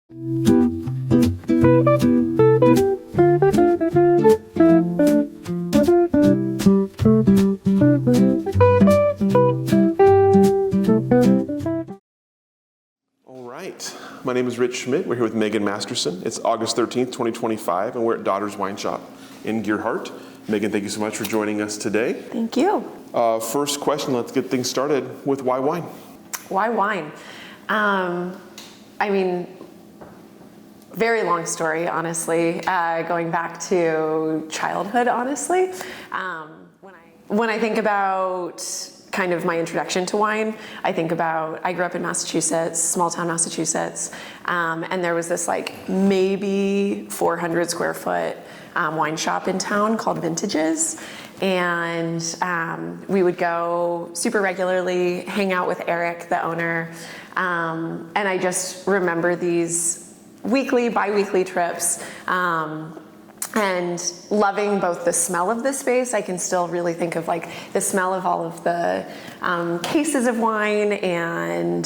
All right, my name is Schmidt. We're here with Masterson. It's August 13th, 2025, and we're at Daughter's Wine Shop in Gearhart. Megan, thank you so much for joining us today. Thank you. First question, let's get things started with why wine? Why wine? I mean, very long story, honestly, going back to childhood, honestly. When I think about kind of my introduction to wine, I think about, I grew up in Massachusetts, small town Massachusetts, and there was this like maybe 400 square foot wine shop in town called Vintages. And we would go super regularly, hang out with Eric, the owner. And I just remember these weekly, bi-weekly trips. And loving both the smell of the space. I can still really think of like the smell of all of the cases of wine, and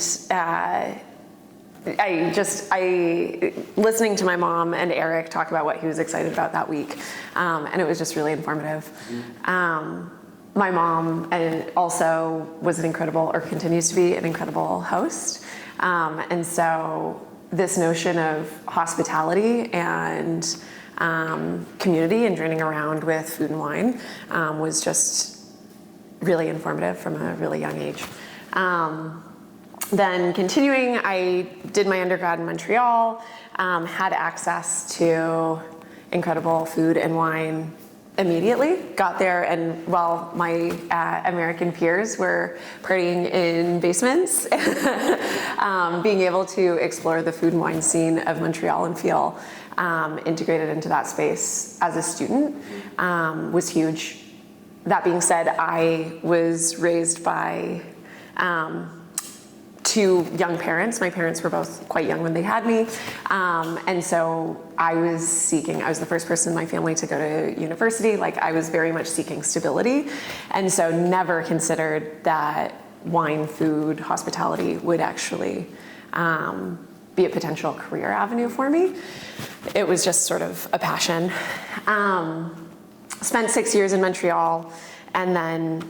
listening to my mom and Eric talk about what he was excited about that week, and it was just really informative. My mom and also was an incredible, or continues to be an incredible host, and so this notion of hospitality and community and journeying around with food and wine was just really informative from a really young age. Then continuing, I did my undergrad in Montreal, had access to incredible food and wine immediately. Got there, and while my American peers were partying in basements, being able to explore the food and wine scene of Montreal and feel integrated into that space as a student was huge. That being said, I was raised by two young parents. My parents were both quite young when they had me. And so I was the first person in my family to go to university. Like, I was very much seeking stability. And so never considered that wine, food, hospitality would actually be a potential career avenue for me. It was just sort of a passion. Spent 6 years in Montreal, and then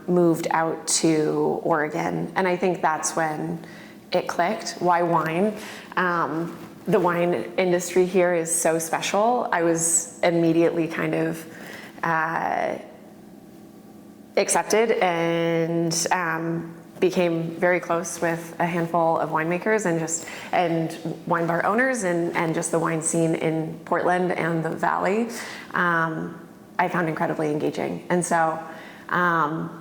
moved out to Oregon. And I think that's when it clicked. Why wine? The wine industry here is so special. I was immediately kind of accepted and became very close with a handful of winemakers and wine bar owners and just the wine scene in Portland and the Valley. I found incredibly engaging. And so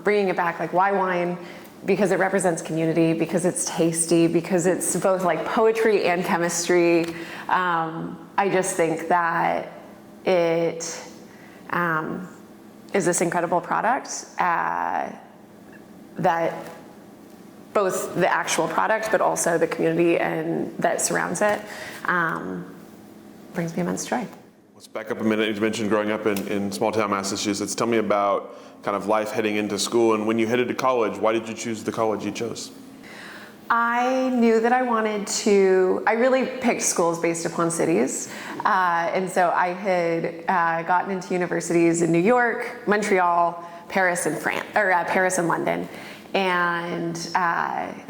bringing it back, like, why wine? Because it represents community, because it's tasty, because it's both like poetry and chemistry. I just think that it is this incredible product that both the actual product, but also the community and that surrounds it brings me immense joy. Let's back up a minute. You mentioned growing up in small town Massachusetts. Tell me about kind of life heading into school, and when you headed to college, why did you choose the college you chose? I knew that I really picked schools based upon cities. And so I had gotten into universities in New York, Montreal, Paris, and London. And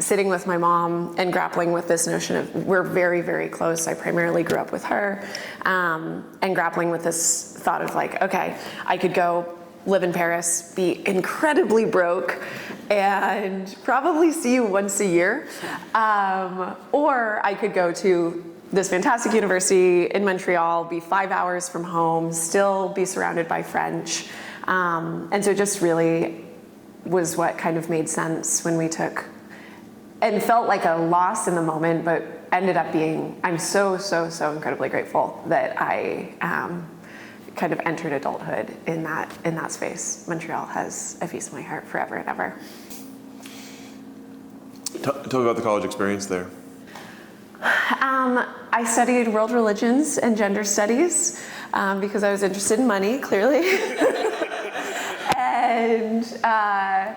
sitting with my mom and grappling with this notion of, we're very, very close. I primarily grew up with her, and grappling with this thought of like, okay, I could go live in Paris, be incredibly broke, and probably see you once a year. Or I could go to this fantastic university in Montreal, be 5 hours from home, still be surrounded by French. And so it just really was what kind of made sense when we took, and felt like a loss in the moment, but ended up being, I'm so incredibly grateful that I kind of entered adulthood in that space. Montreal has a piece of my heart forever and ever. Tell me about the college experience there. I studied world religions and gender studies because I was interested in money, clearly. And I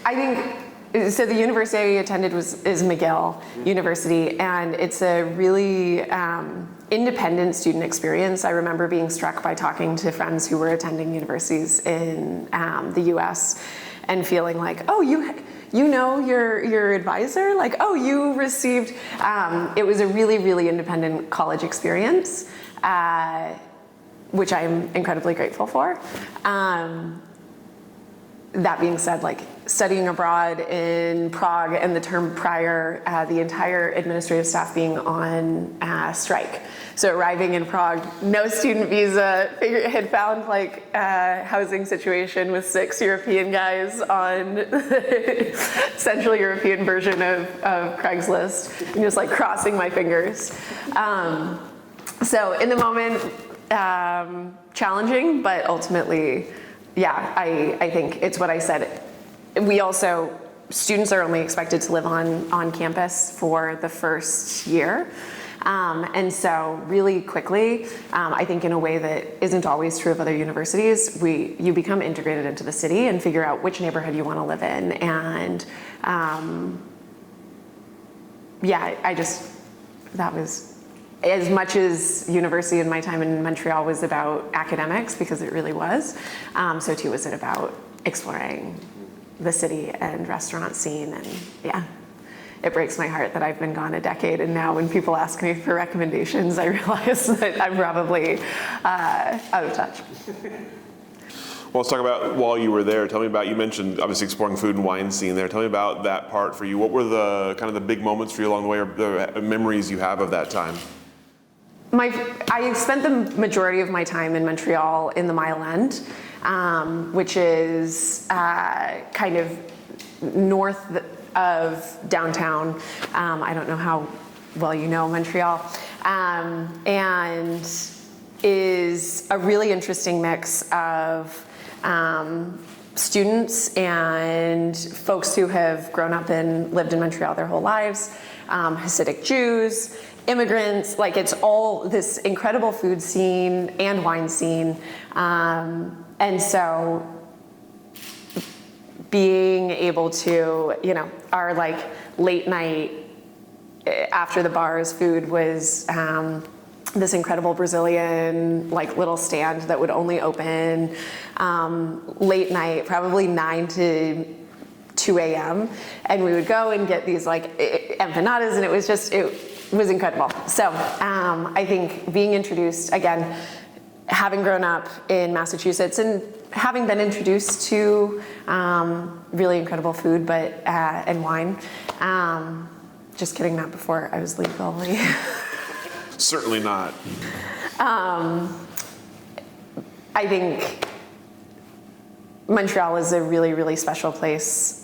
think So the university I attended is McGill University, and it's a really independent student experience. I remember being struck by talking to friends who were attending universities in the US and feeling like, oh, you know your advisor? Like, oh, you received, it was a really, really independent college experience, which I'm incredibly grateful for. That being said, like studying abroad in Prague and the term prior, the entire administrative staff being on strike. So arriving in Prague, no student visa, had found like a housing situation with 6 European guys on the Central European version of Craigslist, and just like crossing my fingers. So in the moment, challenging, but ultimately, yeah, I think it's what I said. We also, students are only expected to live on campus for the first year. And so really quickly, I think in a way that isn't always true of other universities, you become integrated into the city and figure out which neighborhood you want to live in. And that was, as much as university and my time in Montreal was about academics, because it really was, so too was it about exploring the city and restaurant scene. And yeah, it breaks my heart that I've been gone a decade, and now when people ask me for recommendations, I realize that I'm probably out of touch. Well, let's talk about while you were there. Tell me about, you mentioned obviously exploring food and wine scene there. Tell me about that part for you. What were the kind of the big moments for you along the way, or the memories you have of that time? I spent the majority of my time in Montreal in the Mile End, which is kind of north of downtown. I don't know how well you know Montreal, and is a really interesting mix of students and folks who have grown up and lived in Montreal their whole lives, Hasidic Jews, immigrants. Like, it's all this incredible food scene and wine scene. And so being able to, our like late night after the bars food was this incredible Brazilian like little stand that would only open late night, probably 9 to 2 a.m. And we would go and get these like empanadas, and it was incredible. So I think being introduced, again, having grown up in Massachusetts and having been introduced to really incredible food and wine, just kidding, not before I was legally. Certainly not. I think Montreal is a really, really special place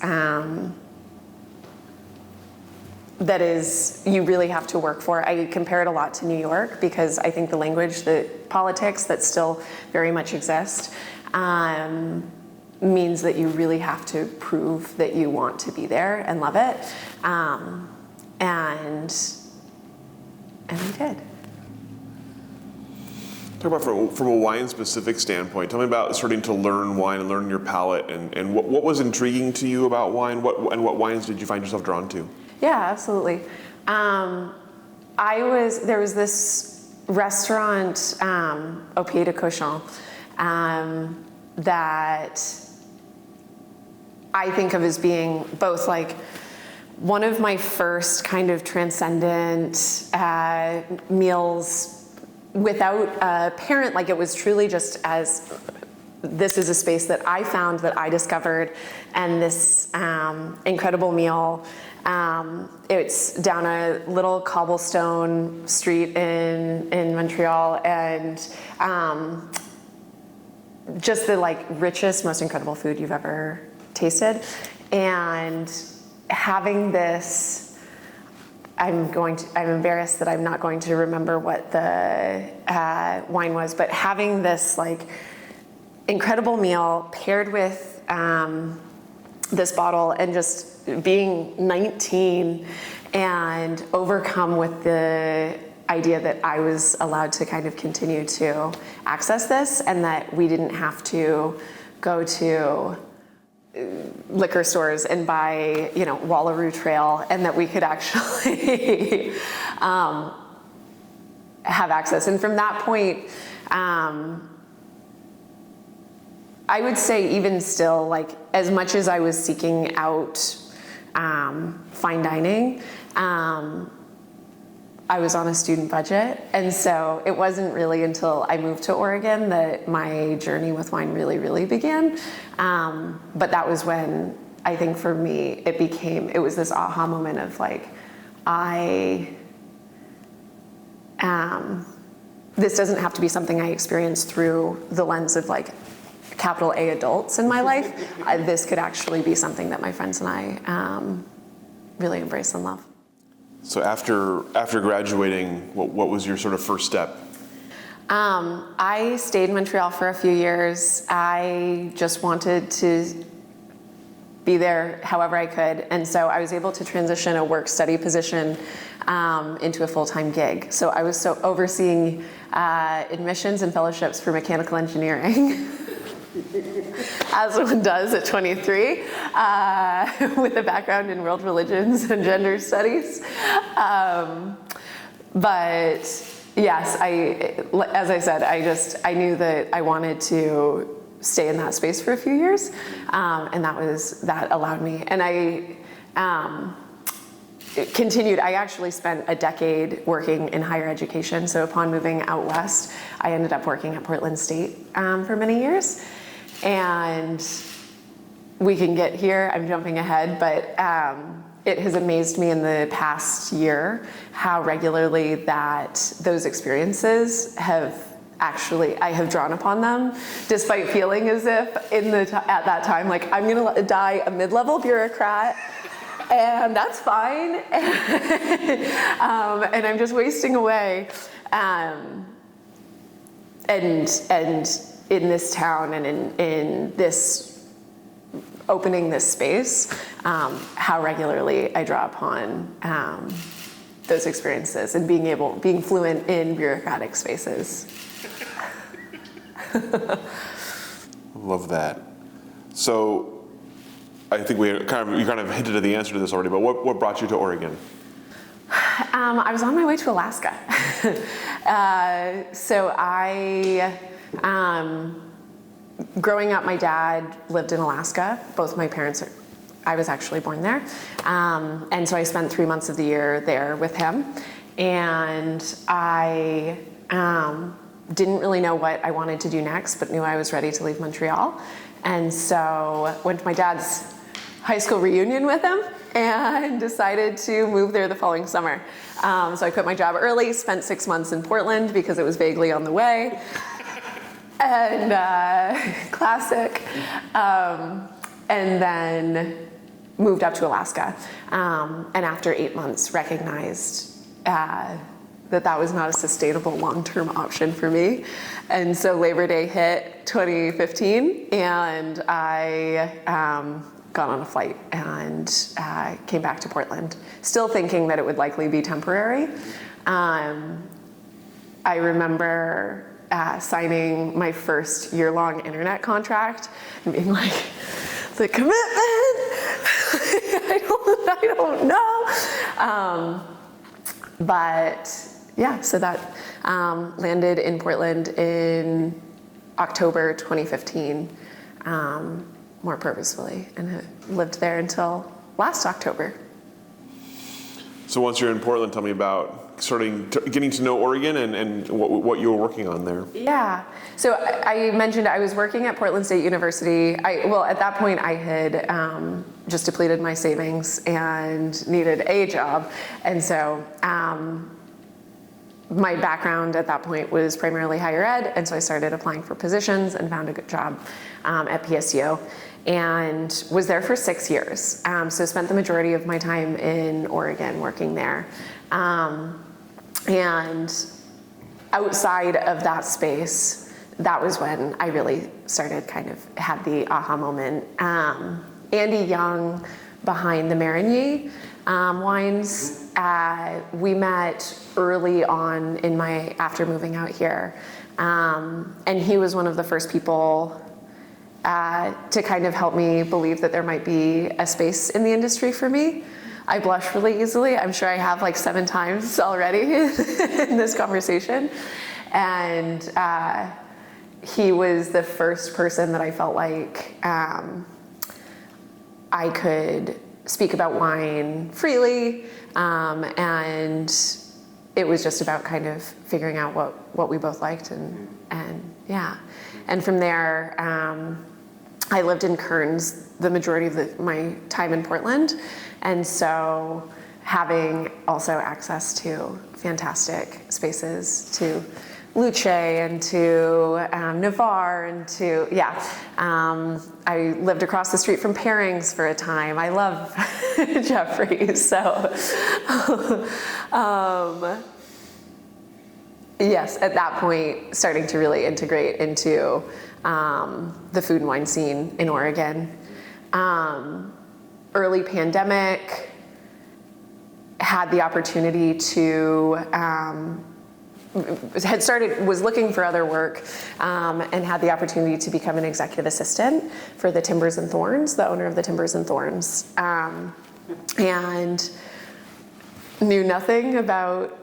that is, you really have to work for. I compare it a lot to New York because I think the language, the politics that still very much exist means that you really have to prove that you want to be there and love it. And we did. Talk about from a wine-specific standpoint. Tell me about starting to learn wine and learn your palate, and what was intriguing to you about wine. What wines did you find yourself drawn to? Yeah, absolutely. There was this restaurant, Au Pied de Cochon, that I think of as being both like one of my first kind of transcendent meals without a parent. Like, it was truly just as, this is a space that I found, that I discovered, and this incredible meal. It's down a little cobblestone street in Montreal, and just the like richest, most incredible food you've ever tasted. And having this, I'm embarrassed that I'm not going to remember what the wine was, but having this like incredible meal paired with this bottle, and just being 19 and overcome with the idea that I was allowed to kind of continue to access this, and that we didn't have to go to liquor stores and buy, Wallaroo Trail, and that we could actually have access. And from that point, I would say even still, like, as much as I was seeking out fine dining, I was on a student budget. And so it wasn't really until I moved to Oregon that my journey with wine really, really began. But that was when, I think for me, it was this aha moment of like, this doesn't have to be something I experienced through the lens of like capital A adults in my life. This could actually be something that my friends and I really embrace and love. So after graduating, what was your sort of first step? I stayed in Montreal for a few years. I just wanted to be there however I could. And so I was able to transition a work-study position into a full-time gig. So I was overseeing admissions and fellowships for mechanical engineering, as one does at 23, with a background in world religions and gender studies. But yes, as I said, I knew that I wanted to stay in that space for a few years, and that allowed me. And I continued. I actually spent a decade working in higher education. So upon moving out west, I ended up working at Portland State for many years. And we can get here, I'm jumping ahead, but it has amazed me in the past year how regularly those experiences I have drawn upon them, despite feeling as if at that time, like, I'm gonna die a mid-level bureaucrat, and that's fine, and I'm just wasting away. And in this town and in this opening this space, how regularly I draw upon those experiences and being fluent in bureaucratic spaces. Love that. So I think you kind of hinted at the answer to this already, but what brought you to Oregon? I was on my way to Alaska. Growing up, my dad lived in Alaska. Both my parents I was actually born there. And so I spent 3 months of the year there with him. And I didn't really know what I wanted to do next, but knew I was ready to leave Montreal. And so went to my dad's high school reunion with him and decided to move there the following summer. So I quit my job early, spent 6 months in Portland because it was vaguely on the way. And classic. And then moved up to Alaska. And after 8 months recognized that was not a sustainable long-term option for me. And so Labor Day hit 2015, and I got on a flight and came back to Portland, still thinking that it would likely be temporary. I remember signing my first year-long internet contract and being like, the commitment, I don't know. But yeah, so that landed in Portland in October 2015, more purposefully, and lived there until last October. So once you're in Portland, tell me about getting to know Oregon and what you were working on there. Yeah, so I mentioned I was working at Portland State University. At that point I had just depleted my savings and needed a job. And so my background at that point was primarily higher ed, and so I started applying for positions and found a good job at PSU and was there for 6 years. So spent the majority of my time in Oregon working there. And outside of that space, that was when I really started had the aha moment. Andy Young behind the Marigny wines, we met early on after moving out here. And he was one of the first people to kind of help me believe that there might be a space in the industry for me. I blush really easily. I'm sure I have like 7 times already in this conversation. And he was the first person that I felt like I could speak about wine freely, and it was just about kind of figuring out what we both liked, and yeah. And from there, I lived in Kearns the majority of my time in Portland, and so having also access to fantastic spaces, to Luce and to Navarre and to, I lived across the street from Pairings for a time. I love Jeffrey's, so yes, at that point, starting to really integrate into the food and wine scene in Oregon. Early pandemic, had the opportunity to was looking for other work, and had the opportunity to become an executive assistant for the Timbers and Thorns, the owner of the Timbers and Thorns, and knew nothing about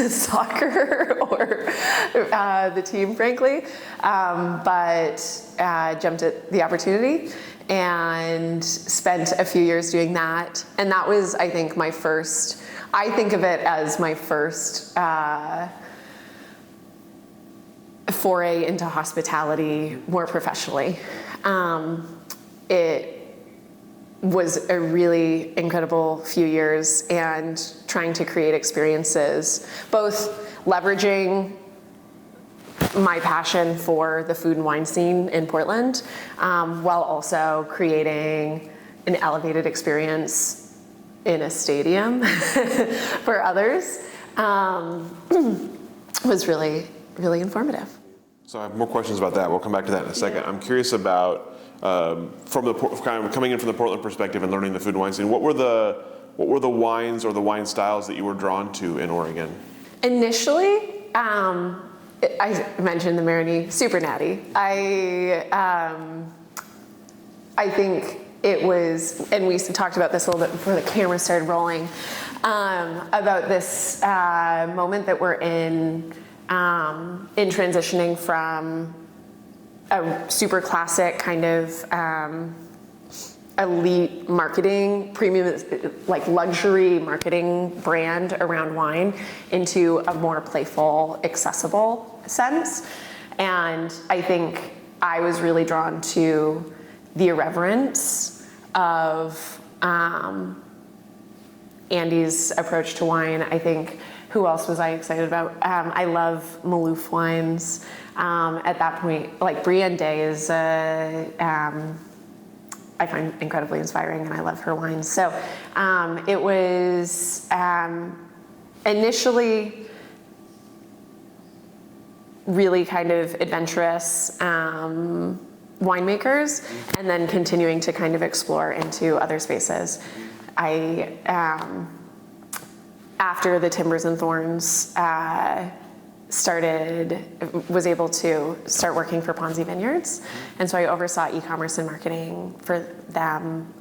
soccer or the team, frankly, but jumped at the opportunity and spent a few years doing that. And that was, I think, my first, I think of it as my first foray into hospitality more professionally. It was a really incredible few years, and trying to create experiences, both leveraging my passion for the food and wine scene in Portland, while also creating an elevated experience in a stadium for others, was really, really informative. So I have more questions about that. We'll come back to that in a second. I'm curious about, from the kind of coming in from the Portland perspective and learning the food and wine scene, what were the wines or the wine styles that you were drawn to in Oregon? Initially, I mentioned the Marini Super Natty. I think it was, and we talked about this a little bit before the camera started rolling, about this moment that we're in transitioning from a super classic kind of elite marketing, premium, like luxury marketing brand around wine into a more playful, accessible sense. And I think I was really drawn to the irreverence of Andy's approach to wine. I think, who else was I excited about? I love Maloof wines. At that point, like Brienne Day is, I find incredibly inspiring, and I love her wines. So it was initially really kind of adventurous winemakers, and then continuing to kind of explore into other spaces. I, after the Timbers and Thorns, was able to start working for Ponzi Vineyards. And so I oversaw e-commerce and marketing for them.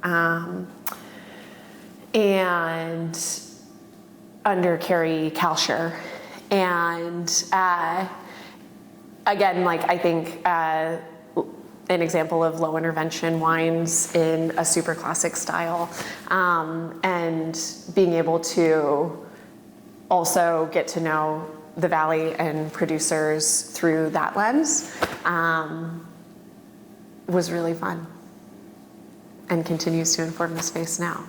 And under Carrie Kalsher. And again, like I think an example of low intervention wines in a super classic style, and being able to also get to know the Valley and producers through that lens was really fun, and continues to inform the space now.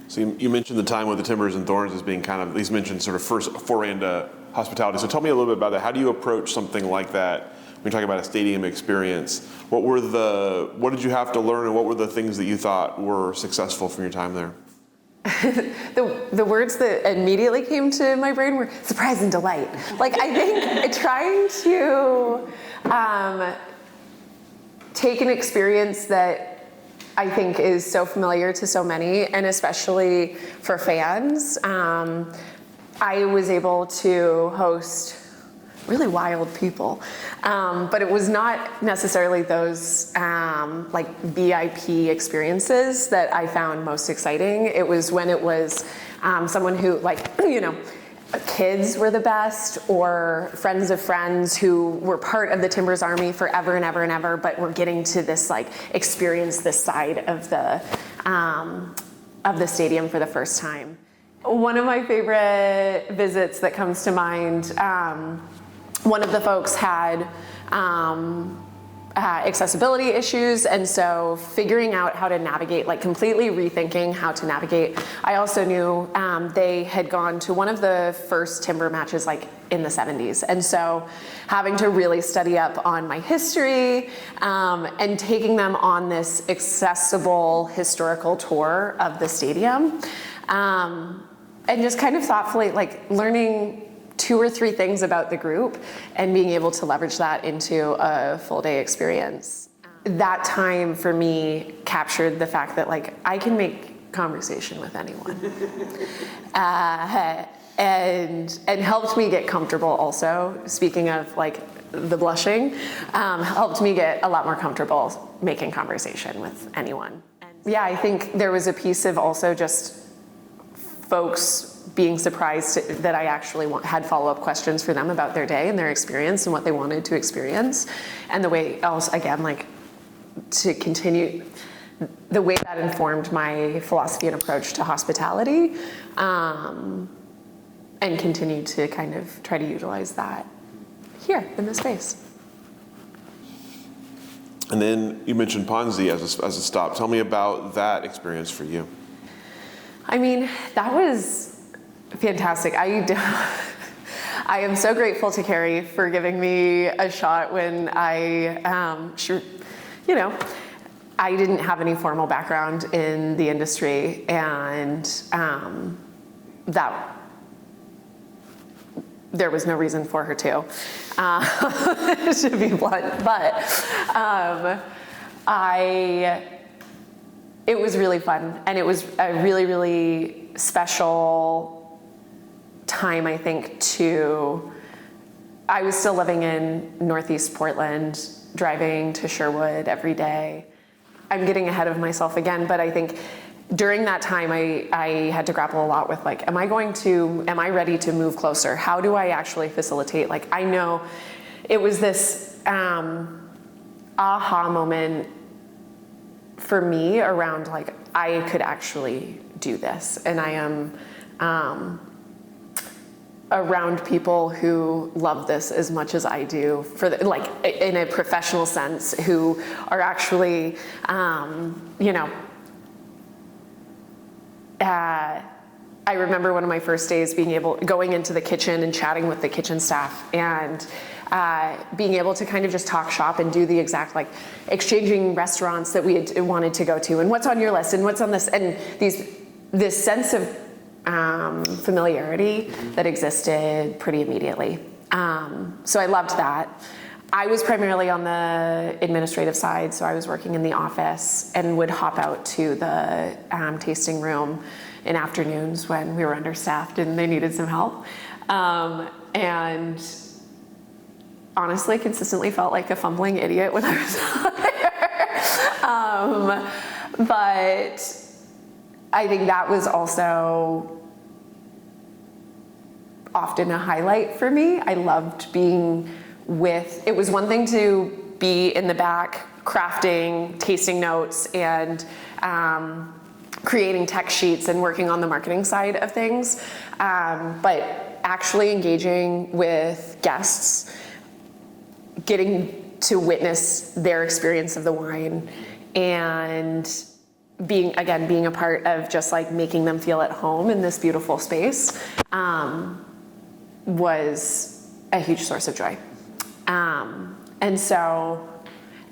So you mentioned the time with the Timbers and Thorns as being kind of, at least mentioned sort of first foray into hospitality. So tell me a little bit about that. How do you approach something like that when you're talking about a stadium experience? What did you have to learn, and what were the things that you thought were successful from your time there? The words that immediately came to my brain were surprise and delight. Like, I think trying to take an experience that I think is so familiar to so many, and especially for fans. I was able to host really wild people. But it was not necessarily those like VIP experiences that I found most exciting. It was when it was someone who, like, you know, kids were the best, or friends of friends who were part of the Timbers Army forever and ever and ever, but were getting to this, like, experience this side of the stadium for the first time. One of my favorite visits that comes to mind, one of the folks had accessibility issues, and so figuring out how to navigate, like completely rethinking how to navigate. I also knew they had gone to one of the first timber matches like in the 70s, and so having to really study up on my history and taking them on this accessible historical tour of the stadium, and just kind of thoughtfully like learning 2 or 3 things about the group and being able to leverage that into a full day experience. That time for me captured the fact that, like, I can make conversation with anyone. And helped me get comfortable also. Speaking of like the blushing, helped me get a lot more comfortable making conversation with anyone. Yeah, I think there was a piece of also just folks being surprised that I actually had follow-up questions for them about their day and their experience and what they wanted to experience. And the way else, again, like to continue, the way that informed my philosophy and approach to hospitality, and continue to kind of try to utilize that here in this space. And then you mentioned Ponzi as a stop. Tell me about that experience for you. I mean, that was fantastic. I am so grateful to Carrie for giving me a shot when I, you know, I didn't have any formal background in the industry, and that there was no reason for her to be blunt. But it was really fun, and it was a really, really special time, I think, I was still living in Northeast Portland, driving to Sherwood every day. I'm getting ahead of myself again, but I think during that time, I had to grapple a lot with, like, am I ready to move closer? How do I actually facilitate? Like, I know it was this aha moment for me around, like, I could actually do this, and I am around people who love this as much as I do, like in a professional sense, who are actually, you know, I remember one of my first days going into the kitchen and chatting with the kitchen staff, and being able to kind of just talk shop and do the exact, like, exchanging restaurants that we had wanted to go to, and what's on your list, and what's on this, and this sense of familiarity that existed pretty immediately. So I loved that. I was primarily on the administrative side, so I was working in the office and would hop out to the tasting room in afternoons when we were understaffed and they needed some help. And honestly, consistently felt like a fumbling idiot when I was there. But I think that was also often a highlight for me. I loved being it was one thing to be in the back crafting tasting notes and creating tech sheets and working on the marketing side of things, but actually engaging with guests, getting to witness their experience of the wine, and being a part of just like making them feel at home in this beautiful space, was a huge source of joy. And so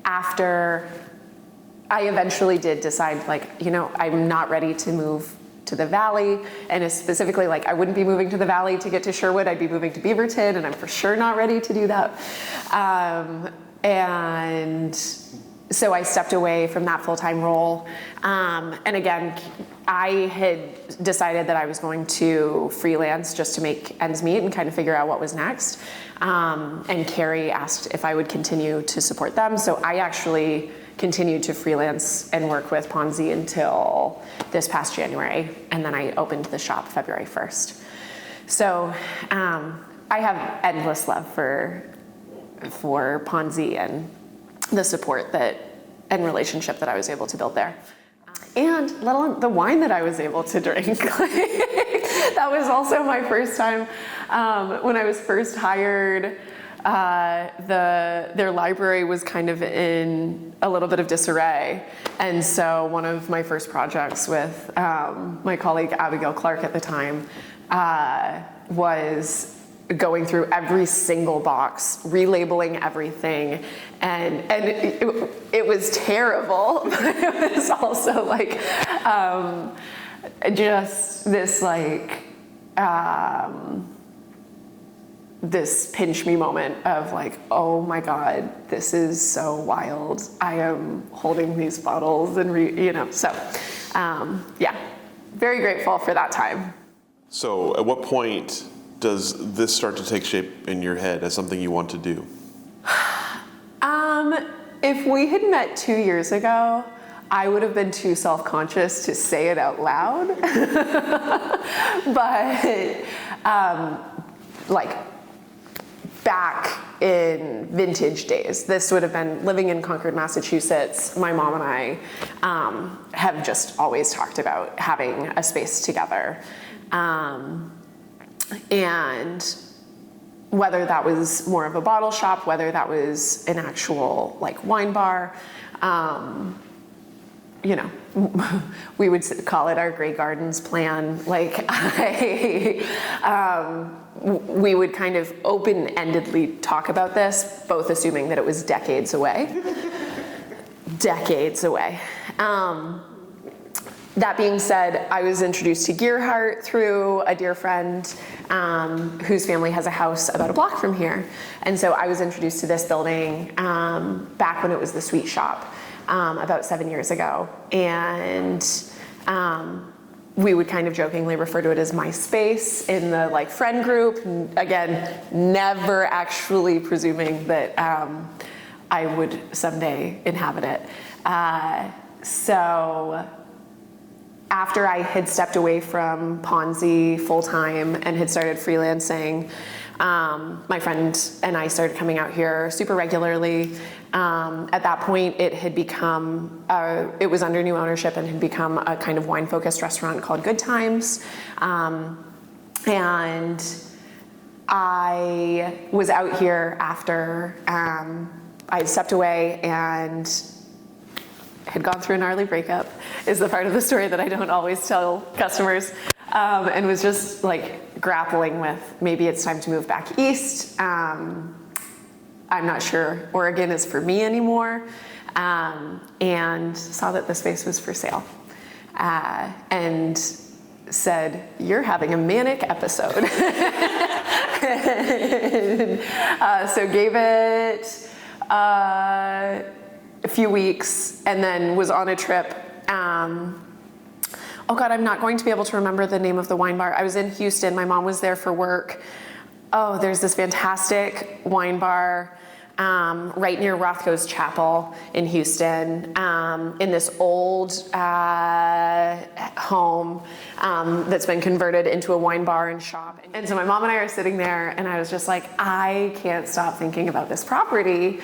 after I eventually did decide, like, you know, I'm not ready to move to the Valley, and specifically, like, I wouldn't be moving to the Valley to get to Sherwood, I'd be moving to Beaverton, and I'm for sure not ready to do that. And So I stepped away from that full-time role. And again, I had decided that I was going to freelance just to make ends meet and kind of figure out what was next. And Carrie asked if I would continue to support them. So I actually continued to freelance and work with Ponzi until this past January. And then I opened the shop February 1st. So I have endless love for Ponzi and the support and relationship that I was able to build there. And let alone the wine that I was able to drink. That was also my first time when I was first hired. Their library was kind of in a little bit of disarray. And so one of my first projects with my colleague Abigail Clark at the time was going through every single box, relabeling everything, and it was terrible, but it was also like just this like this pinch me moment of like, oh my God, this is so wild. I am holding these bottles and so yeah, very grateful for that time. So at what point does this start to take shape in your head as something you want to do? If we had met 2 years ago, I would have been too self-conscious to say it out loud. But like back in vintage days, this would have been living in Concord, Massachusetts. My mom and I have just always talked about having a space together. And whether that was more of a bottle shop, whether that was an actual like wine bar, we would call it our Grey Gardens plan. Like we would kind of open-endedly talk about this, both assuming that it was decades away. Decades away. That being said, I was introduced to Gearhart through a dear friend whose family has a house about a block from here. And so I was introduced to this building back when it was the Sweet Shop about 7 years ago. And we would kind of jokingly refer to it as my space in the like friend group. Again, never actually presuming that I would someday inhabit it. So after I had stepped away from Ponzi full-time and had started freelancing, my friend and I started coming out here super regularly. At that point, it had become, it was under new ownership and had become a kind of wine-focused restaurant called Good Times. And I was out here after I had stepped away and had gone through a gnarly breakup, is the part of the story that I don't always tell customers, and was just like grappling with maybe it's time to move back east. I'm not sure Oregon is for me anymore, and saw that the space was for sale, and said, "You're having a manic episode." So gave it a few weeks, and then was on a trip. Oh God, I'm not going to be able to remember the name of the wine bar. I was in Houston. My mom was there for work. Oh, there's this fantastic wine bar right near Rothko's Chapel in Houston, in this old home that's been converted into a wine bar and shop. And so my mom and I are sitting there, and I was just like, I can't stop thinking about this property.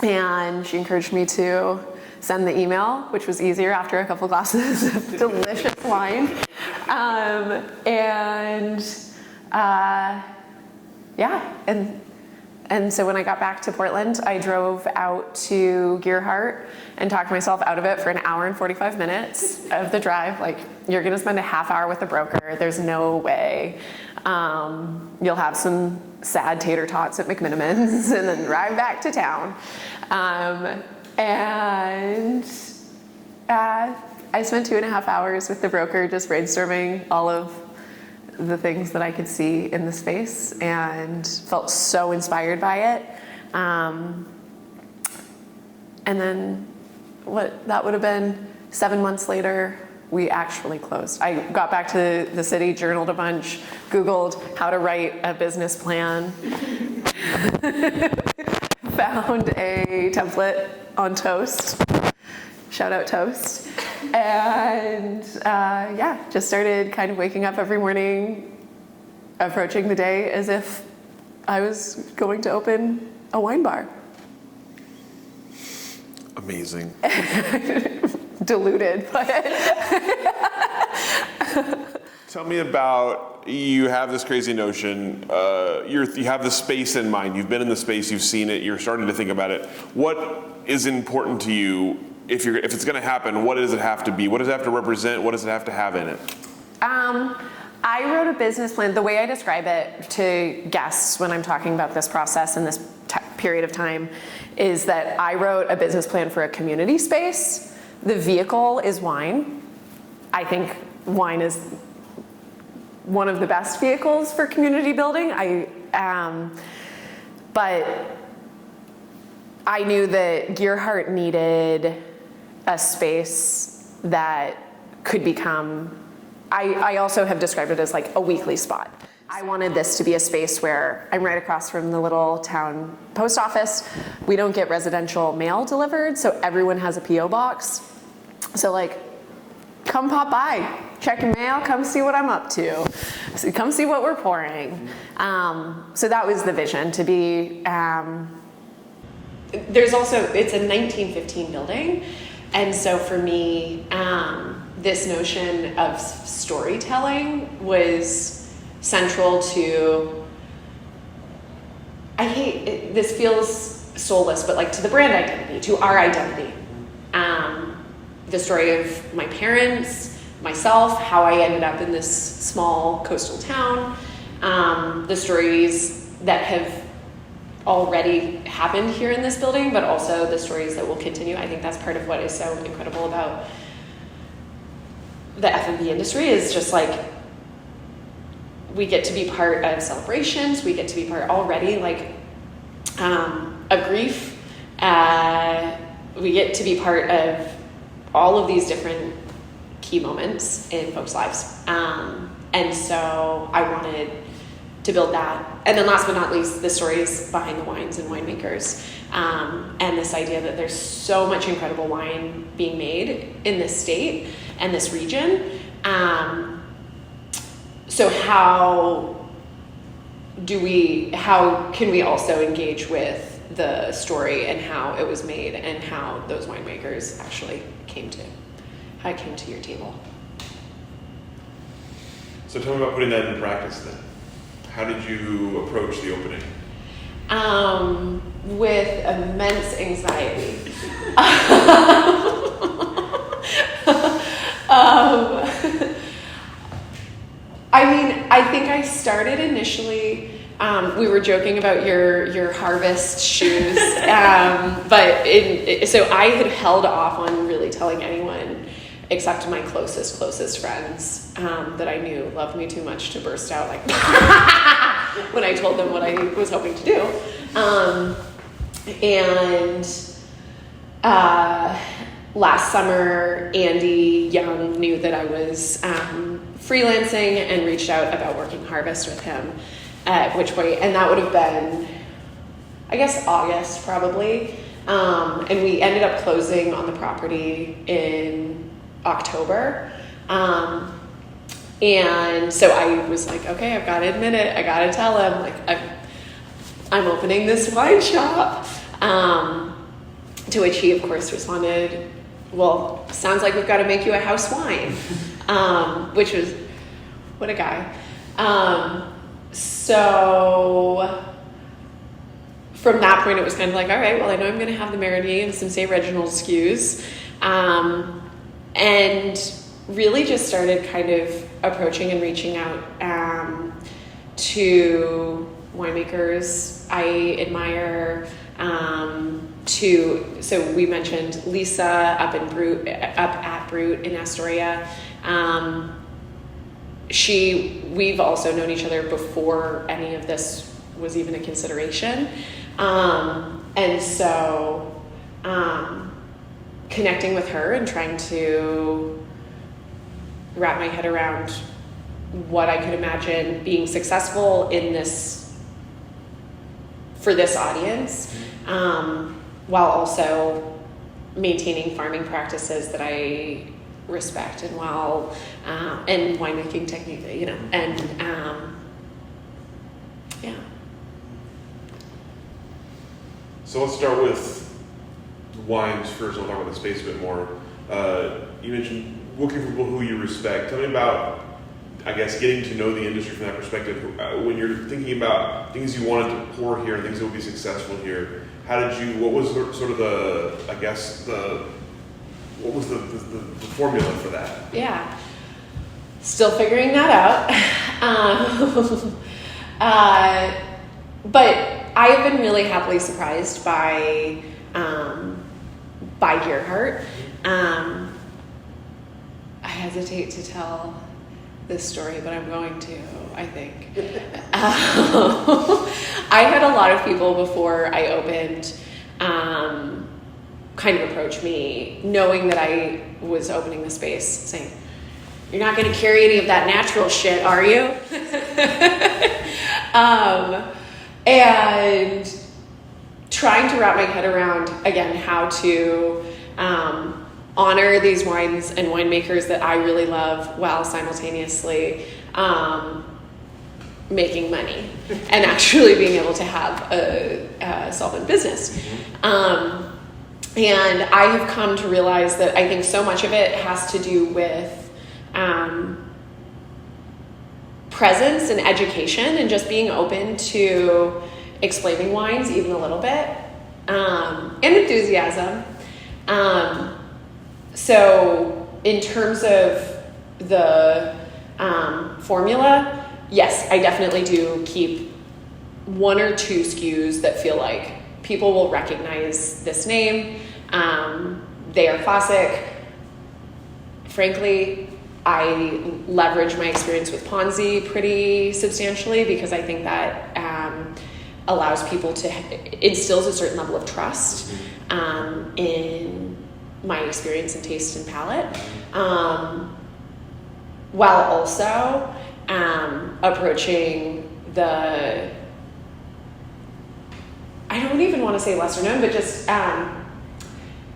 And she encouraged me to send the email, which was easier after a couple glasses of delicious wine. And so when I got back to Portland, I drove out to Gearhart and talked myself out of it for an hour and 45 minutes of the drive. Like, you're gonna spend a half hour with a broker. There's no way. You'll have some sad tater tots at McMiniman's and then drive back to town. I spent 2.5 hours with the broker just brainstorming all of the things that I could see in the space, and felt so inspired by it. And then that would have been 7 months later, we actually closed. I got back to the city, journaled a bunch, Googled how to write a business plan, found a template on Toast, shout out Toast, and just started kind of waking up every morning, approaching the day as if I was going to open a wine bar. Amazing. Diluted, but Tell me about, you have this crazy notion, you have the space in mind, you've been in the space, you've seen it, you're starting to think about it. What is important to you if it's going to happen? What does it have to be? What does it have to represent? What does it have to have in it? I wrote a business plan. The way I describe it to guests when I'm talking about this process and this period of time is that I wrote a business plan for a community space. The vehicle is wine. I think wine is one of the best vehicles for community building. But I knew that Gearhart needed a space that could become, I also have described it as like a weekly spot. I wanted this to be a space where I'm right across from the little town post office. We don't get residential mail delivered, so everyone has a P.O. box. So like, come pop by, check your mail, come see what I'm up to. So come see what we're pouring. So that was the vision, to be, there's also, it's a 1915 building. And so for me, this notion of storytelling was central to, this feels soulless, but like to the brand identity, to our identity. The story of my parents, myself, how I ended up in this small coastal town, the stories that have already happened here in this building, but also the stories that will continue. I think that's part of what is so incredible about the F&B industry, is just like, we get to be part of celebrations, we get to be part already like of grief, we get to be part of all of these different key moments in folks' lives. And so I wanted to build that. And then last but not least, the stories behind the wines and winemakers. And this idea that there's so much incredible wine being made in this state and this region. So how can we also engage with the story and how it was made and how those winemakers actually came to your table? So tell me about putting that into practice then. How did you approach the opening? With immense anxiety. I think I started initially, we were joking about your harvest shoes, so I had held off on really telling anyone except my closest friends that I knew loved me too much to burst out like when I told them what I was hoping to do. Last summer, Andy Young knew that I was freelancing and reached out about working harvest with him, and that would have been, I guess, August probably. And we ended up closing on the property in October. And so I was like, okay, I've got to admit it. I got to tell him, like, I'm opening this wine shop. To which he, of course, responded, well, sounds like we've got to make you a house wine. Which was, what a guy. So from that point, it was kind of like, all right, well, I know I'm going to have the Marigny and some St. Reginald skews. And really just started kind of approaching and reaching out to winemakers I admire. So we mentioned Lisa up at Brut in Astoria. We've also known each other before any of this was even a consideration. And so connecting with her and trying to wrap my head around what I could imagine being successful in this, for this audience, while also maintaining farming practices that I respect, and while and winemaking technique, you know, and yeah. So let's start with wines first. I'll talk about the space a bit more. You mentioned working for people who you respect. Tell me about, I guess, getting to know the industry from that perspective. When you're thinking about things you wanted to pour here and things that would be successful here, what was sort of the, I guess, what was the formula for that? Yeah, still figuring that out. But I have been really happily surprised by Gearhart. I hesitate to tell this story, but I'm going to, I think. I had a lot of people before I opened kind of approach me, knowing that I was opening the space, saying, "You're not going to carry any of that natural shit, are you?" And trying to wrap my head around, again, how to honor these wines and winemakers that I really love while simultaneously making money and actually being able to have a solvent business. And I have come to realize that I think so much of it has to do with presence and education and just being open to explaining wines even a little bit, and enthusiasm. So in terms of the formula, yes, I definitely do keep one or two SKUs that feel like people will recognize this name. They are classic. Frankly, I leverage my experience with Ponzi pretty substantially because I think that allows people to, instills a certain level of trust in my experience and taste and palate, while also approaching the, I don't even want to say lesser known, but just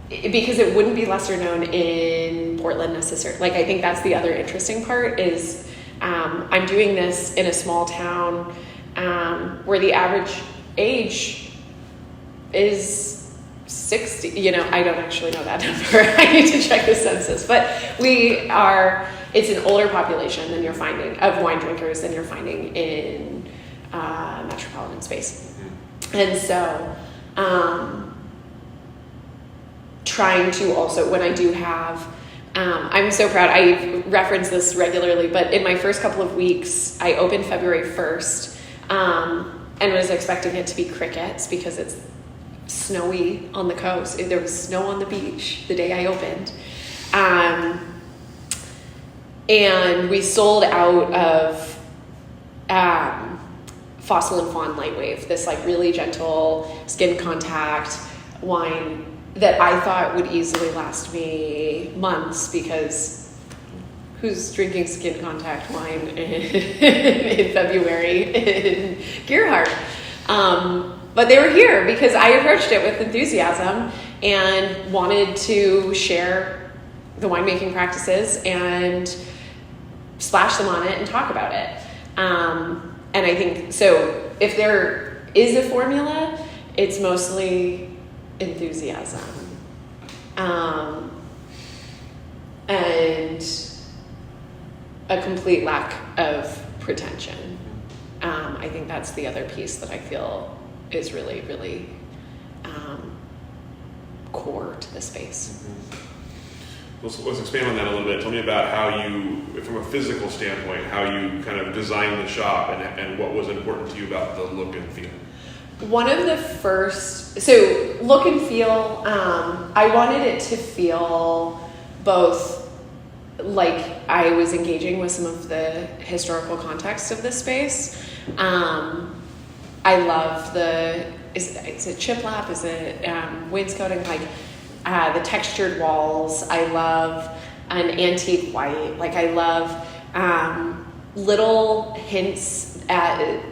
because it wouldn't be lesser known in Portland necessarily. Like, I think that's the other interesting part is I'm doing this in a small town where the average age is 60. You know, I don't actually know that number. I need to check the census. But it's an older population than you're finding, of wine drinkers, than you're finding in metropolitan space. And so trying to also, when I do have, I'm so proud, I reference this regularly, but in my first couple of weeks, I opened February 1st and was expecting it to be crickets because it's snowy on the coast. There was snow on the beach the day I opened. And we sold out of Fossil and Fawn Lightwave, this like really gentle skin contact wine that I thought would easily last me months, because who's drinking skin contact wine in February in Gearhart? But they were here because I approached it with enthusiasm and wanted to share the winemaking practices and splash them on it and talk about it. And I think, so if there is a formula, it's mostly enthusiasm. And a complete lack of pretension. I think that's the other piece that I feel is really, really core to the space. Let's expand on that a little bit. Tell me about how you, from a physical standpoint, how you kind of designed the shop and what was important to you about the look and feel. One of the first, so look and feel, I wanted it to feel both like I was engaging with some of the historical context of this space. I love it's a chiplap, is it wainscoting, like the textured walls. I love an antique white. Like I love little hints at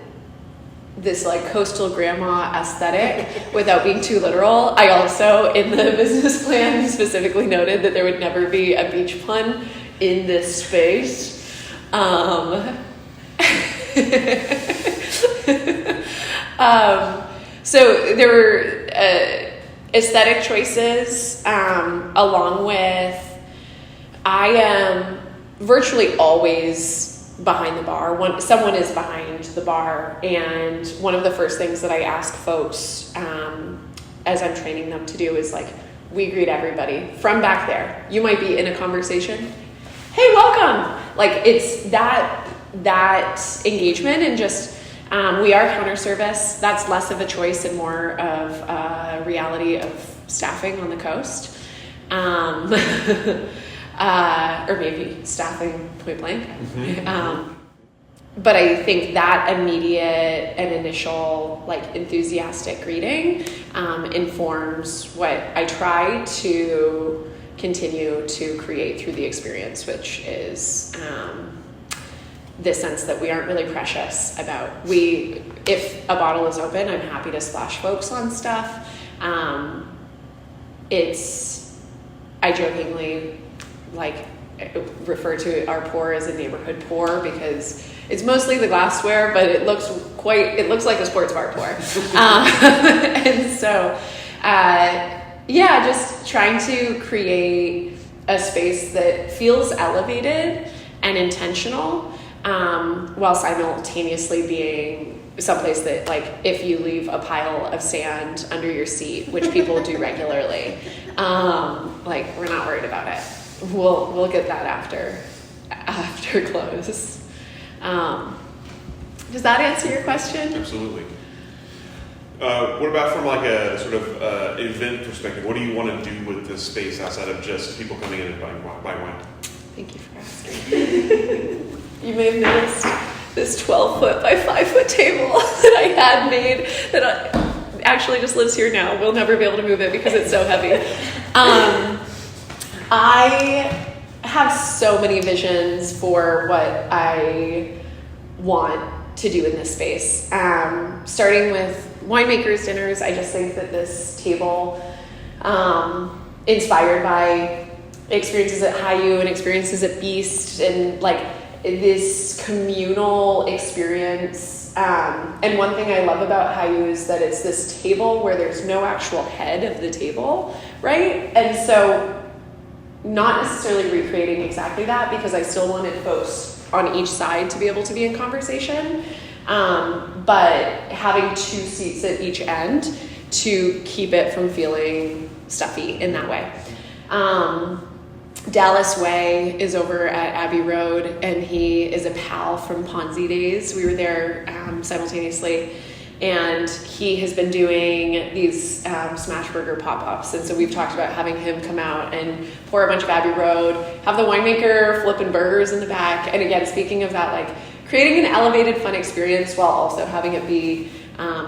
this like coastal grandma aesthetic without being too literal. I also, in the business plan, specifically noted that there would never be a beach pun in this space. So there were aesthetic choices, along with, I am virtually always behind the bar. Someone is behind the bar, and one of the first things that I ask folks as I'm training them to do is like, we greet everybody from back there. You might be in a conversation. Hey, welcome. Like it's that engagement, and just we are counter service. That's less of a choice and more of a reality of staffing on the coast. Or maybe staffing point blank. Mm-hmm. But I think that immediate and initial like enthusiastic greeting informs what I try to continue to create through the experience, which is this sense that we aren't really precious about. If a bottle is open, I'm happy to splash folks on stuff. I jokingly refer to our pour as a neighborhood pour because it's mostly the glassware, but it looks like a sports bar pour. And so, just trying to create a space that feels elevated and intentional, while simultaneously being someplace that, like, if you leave a pile of sand under your seat, which people do regularly, we're not worried about it. We'll get that after close. Does that answer your question? Absolutely. What about from like a sort of event perspective? What do you want to do with this space outside of just people coming in and buying wine? Thank you for asking. You may have noticed this 12-foot by 5-foot table that I had made that actually just lives here now. We'll never be able to move it because it's so heavy. I have so many visions for what I want to do in this space. Starting with winemakers dinners, I just think that this table, inspired by experiences at Hayu and experiences at Beast, and like this communal experience. And one thing I love about Hayu is that it's this table where there's no actual head of the table, right? And so not necessarily recreating exactly that, because I still wanted folks on each side to be able to be in conversation, but having 2 seats at each end to keep it from feeling stuffy in that way. Dallas Way is over at Abbey Road, and he is a pal from Ponzi days. We were there simultaneously, and he has been doing these smash burger pop-ups, and so we've talked about having him come out and pour a bunch of Abbey Road, have the winemaker flipping burgers in the back, and again, speaking of that, like creating an elevated, fun experience while also having it be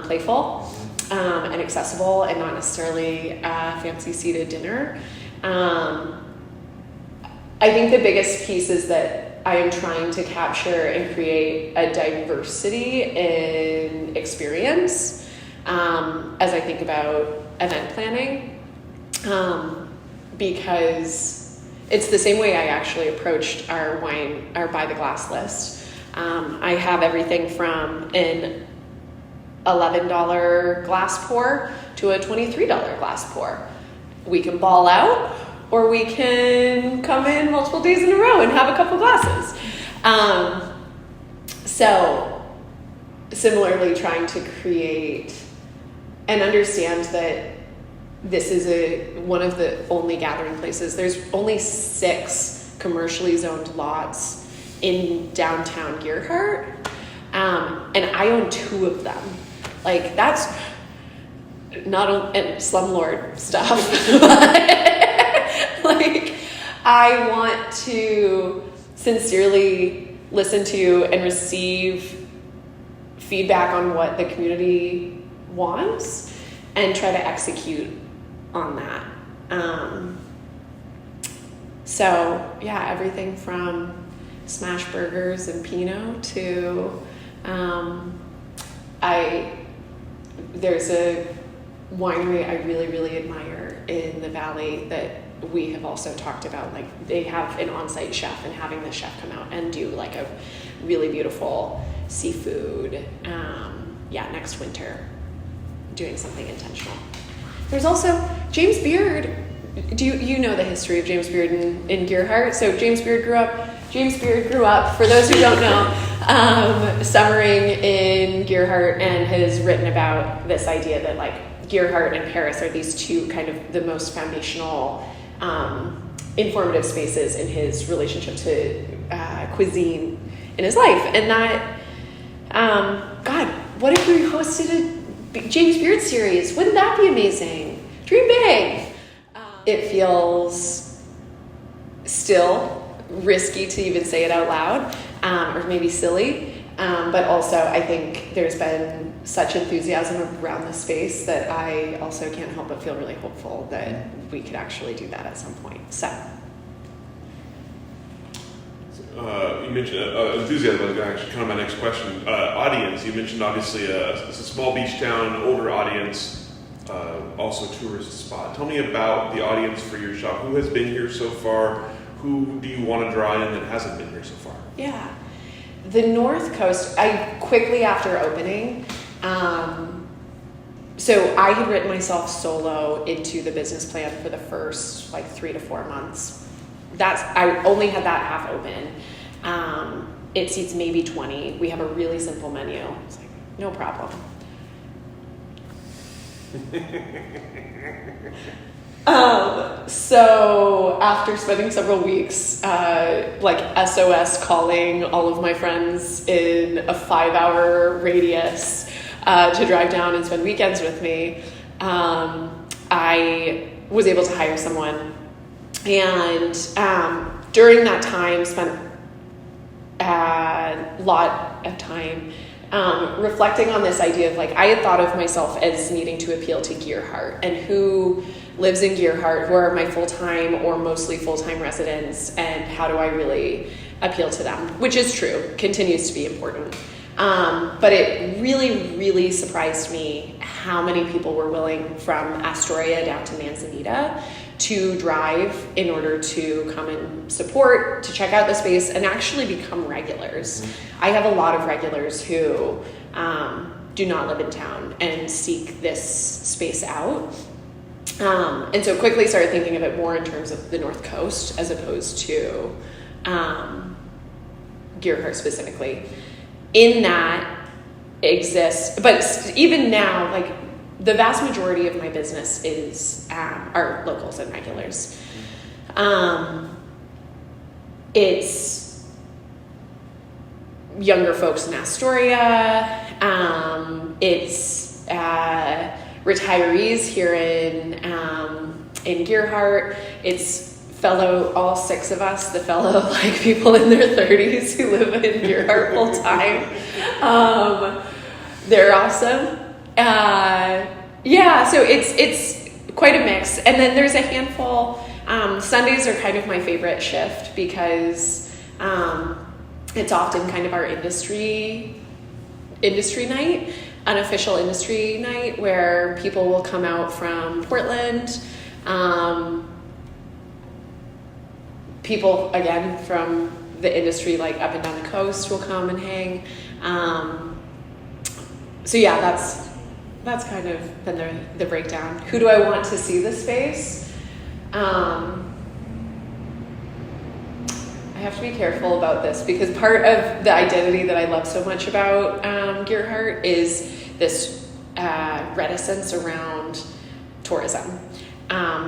playful and accessible, and not necessarily a fancy seated dinner. I think the biggest piece is that I am trying to capture and create a diversity in experience as I think about event planning, because it's the same way I actually approached our by the glass list. I have everything from an $11 glass pour to a $23 glass pour. We can ball out, or we can come in multiple days in a row and have a couple glasses. So similarly, trying to create and understand that this is one of the only gathering places. There's only 6 commercially zoned lots in downtown Gearhart, and I own 2 of them. Like, that's not slumlord stuff, but like, I want to sincerely listen to and receive feedback on what the community wants and try to execute on that. So yeah, everything from smash burgers and Pinot to there's a winery I really, really admire in the valley that we have also talked about. Like, they have an on-site chef, and having the chef come out and do like a really beautiful seafood, next winter, doing something intentional. There's also James Beard. Do you know the history of James Beard in Gearhart? So James Beard grew up, for those who don't know, summering in Gearhart, and has written about this idea that like Gearhart and Paris are these two kind of the most foundational informative spaces in his relationship to cuisine in his life. And that, God, what if we hosted a James Beard series? Wouldn't that be amazing? Dream big. It feels still risky to even say it out loud, or maybe silly. But also, I think there's been such enthusiasm around the space that I also can't help but feel really hopeful that we could actually do that at some point. So. You mentioned enthusiasm. That was actually kind of my next question. Audience. You mentioned obviously it's a small beach town, older audience, also tourist spot. Tell me about the audience for your shop. Who has been here so far? Who do you want to draw in that hasn't been here so far? Yeah. The North Coast, I quickly after opening, so I had written myself solo into the business plan for the first like 3 to 4 months. I only had that half open. It seats maybe 20. We have a really simple menu. It's like, no problem. So after spending several weeks, like SOS calling all of my friends in a 5-hour radius to drive down and spend weekends with me, I was able to hire someone. And during that time, spent a lot of time reflecting on this idea of like, I had thought of myself as needing to appeal to Gearhart, and who lives in Gearhart, who are my full-time or mostly full-time residents, and how do I really appeal to them, which is true, continues to be important. But it really, really surprised me how many people were willing from Astoria down to Manzanita to drive in order to come and support, to check out the space, and actually become regulars. Mm-hmm. I have a lot of regulars who do not live in town and seek this space out. And so quickly started thinking of it more in terms of the North Coast as opposed to Gearhart specifically. In that exists, but even now, like the vast majority of my business are locals and regulars. It's younger folks in Astoria. It's retirees here in Gearhart. It's all 6 of us, the fellow like people in their 30s who live in Gearhart full time. They're awesome. So it's quite a mix. And then there's a handful. Sundays are kind of my favorite shift because it's often kind of our industry night, unofficial industry night, where people will come out from Portland. People, again, from the industry, like up and down the coast, will come and hang. That's kind of been the breakdown. Who do I want to see the space? I have to be careful about this because part of the identity that I love so much about Gearhart is this reticence around tourism.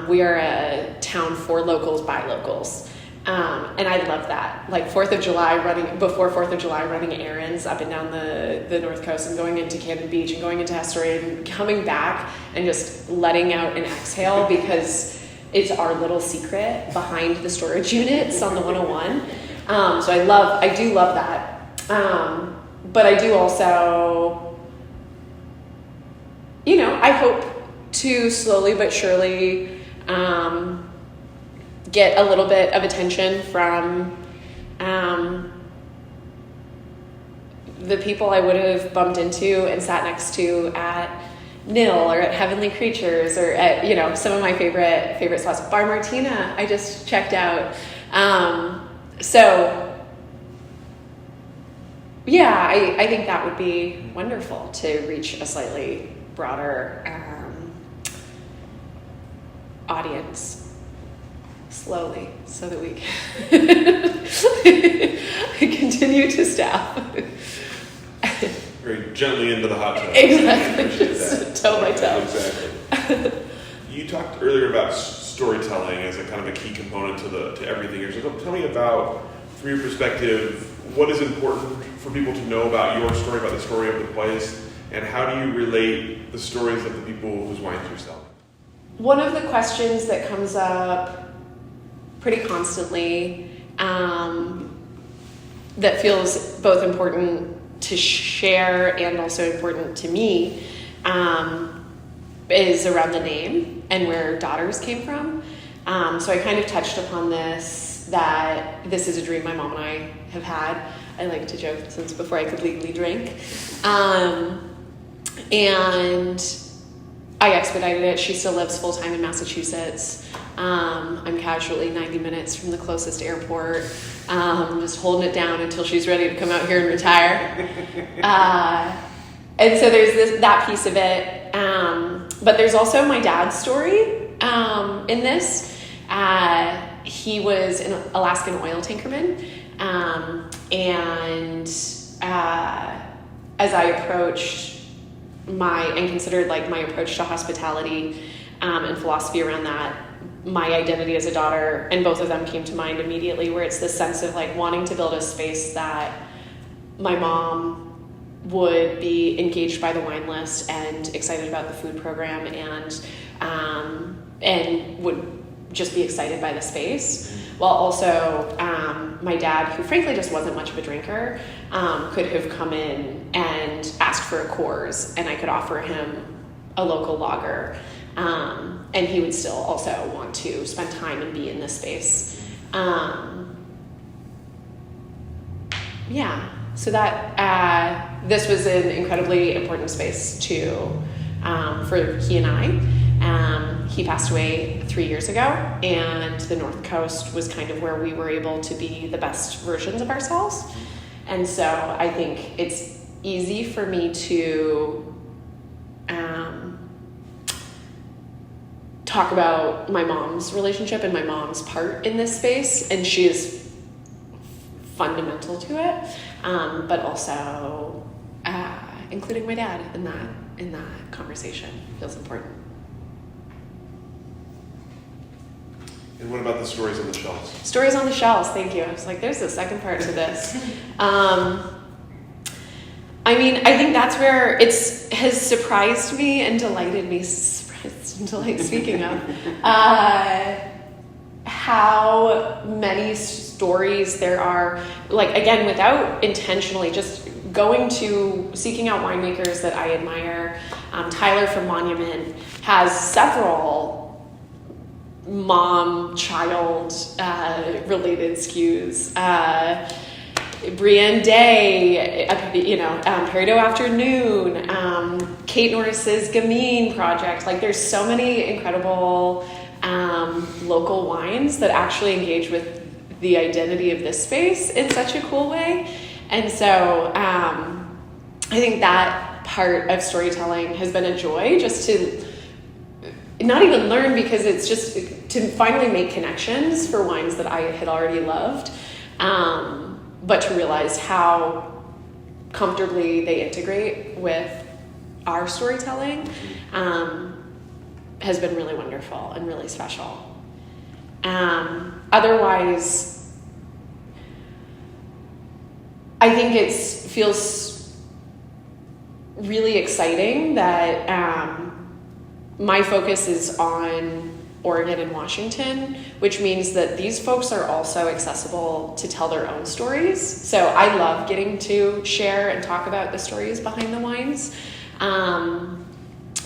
We are a town for locals by locals. And I love that. Like 4th of July, running errands up and down the North Coast and going into Camden Beach and going into Astoria and coming back and just letting out an exhale because it's our little secret behind the storage units on the 101. So I do love that. But I do also, I hope to slowly but surely get a little bit of attention from the people I would have bumped into and sat next to at Nil or at Heavenly Creatures or at, some of my favorite spots. Bar Martina, I just checked out. I think that would be wonderful to reach a slightly broader audience slowly so that we can continue to staff. Very gently into the hot tub. Exactly. Just toe by toe. Exactly. You talked earlier about storytelling as a kind of a key component to everything here. So tell me about, from your perspective, what is important for people to know about your story, about the story of the place, and how do you relate the stories of the people whose wines you're selling? One of the questions that comes up pretty constantly that feels both important to share and also important to me is around the name and where Daughters came from. So I kind of touched upon this, that this is a dream my mom and I have had. I like to joke since before I could legally drink. And I expedited it. She still lives full-time in Massachusetts. I'm casually 90 minutes from the closest airport, just holding it down until she's ready to come out here and retire. And so there's that piece of it. But there's also my dad's story in this. He was an Alaskan oil tankerman. And as I approached and considered my approach to hospitality and philosophy around that, my identity as a daughter, and both of them came to mind immediately, where it's this sense of wanting to build a space that my mom would be engaged by the wine list and excited about the food program and would just be excited by the space, while also my dad, who frankly just wasn't much of a drinker, could have come in and asked for a Coors, and I could offer him a local lager, and he would still also want to spend time and be in this space. So that this was an incredibly important space for he and I. He passed away 3 years ago, and the North Coast was kind of where we were able to be the best versions of ourselves. And so I think it's easy for me to talk about my mom's relationship and my mom's part in this space, and she is fundamental to it, but also including my dad in that conversation feels important. And what about the stories on the shelves? Stories on the shelves, thank you. I was like, there's a second part to this. I think that's where has surprised me and delighted me. Speaking of, how many stories there are, again, without intentionally, just seeking out winemakers that I admire. Tyler from Monument has several mom-child related SKUs. Brienne Day, Peridot Afternoon, Kate Norris's Gamine project. There's so many incredible local wines that actually engage with the identity of this space in such a cool way. And so I think that part of storytelling has been a joy, just to not even learn, because it's just to finally make connections for wines that I had already loved. But to realize how comfortably they integrate with our storytelling has been really wonderful and really special. Otherwise, I think it feels really exciting that my focus is on Oregon and Washington, which means that these folks are also accessible to tell their own stories. So I love getting to share and talk about the stories behind the wines.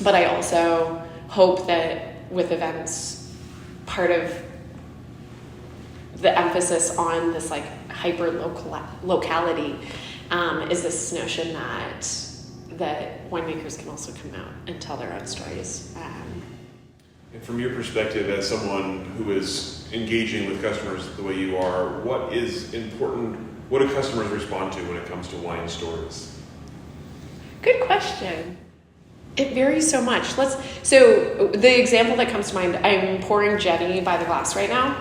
But I also hope that with events, part of the emphasis on this like hyper locality is this notion that winemakers can also come out and tell their own stories. And from your perspective as someone who is engaging with customers the way you are, what is important? What do customers respond to when it comes to wine stories? Good question. It varies so much. So the example that comes to mind, I'm pouring Jenny by the glass right now.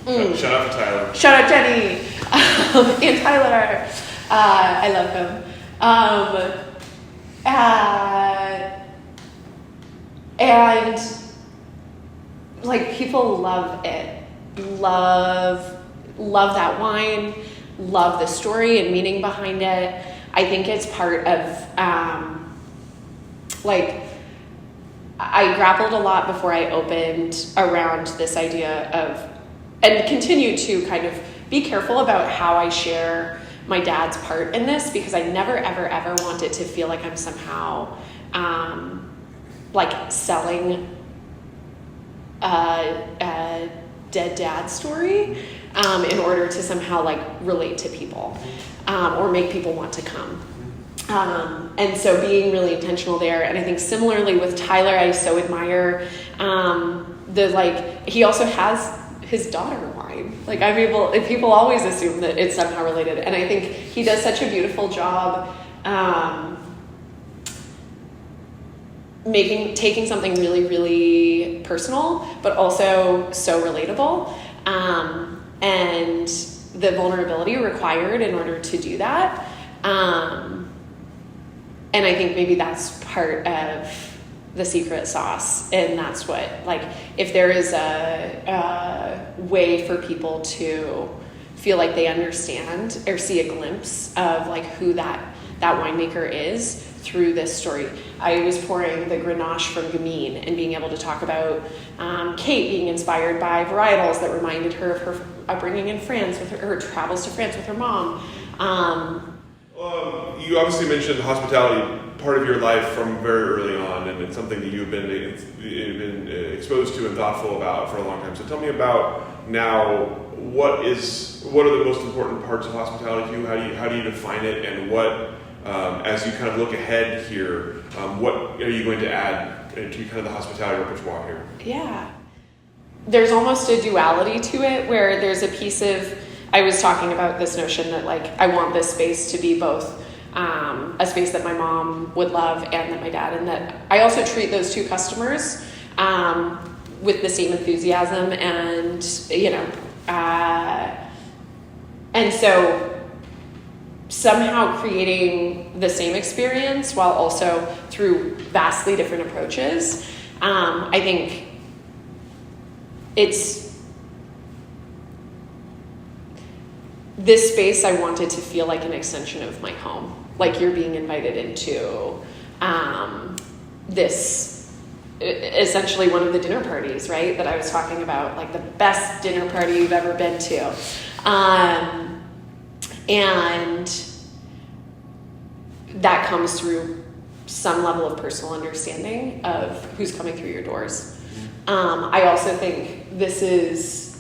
Shout out to Tyler. Shout out Jenny and Tyler. I love him. And like people love it, love that wine, love the story and meaning behind it. I think it's part of I grappled a lot before I opened around this idea of, and continue to kind of be careful about how I share my dad's part in this, because I never, ever, ever want it to feel like I'm somehow like selling a dead dad story in order to somehow like relate to people or make people want to come. And so being really intentional there. And I think similarly with Tyler, I so admire he also has his daughter wine. Like people always assume that it's somehow related. And I think he does such a beautiful job taking something really, really personal, but also so relatable. And the vulnerability required in order to do that. And I think maybe that's part of the secret sauce. And that's what, like, if there is a way for people to feel like they understand or see a glimpse of like who that winemaker is through this story. I was pouring the Grenache from Gamine and being able to talk about Kate being inspired by varietals that reminded her of her upbringing in France with her travels to France with her mom. You obviously mentioned hospitality, part of your life from very early on, and it's something that you've been exposed to and thoughtful about for a long time. So tell me about now, what are the most important parts of hospitality to you? How do you define it, and what, as you kind of look ahead here, what are you going to add to kind of the hospitality repertoire here? Yeah. There's almost a duality to it where there's a piece of, I was talking about this notion that like I want this space to be both a space that my mom would love and that my dad, and that I also treat those two customers with the same enthusiasm and and so somehow creating the same experience while also through vastly different approaches. I think it's this space I wanted to feel like an extension of my home, like you're being invited into this, essentially one of the dinner parties, right, that I was talking about, like the best dinner party you've ever been to. And that comes through some level of personal understanding of who's coming through your doors. I also think this is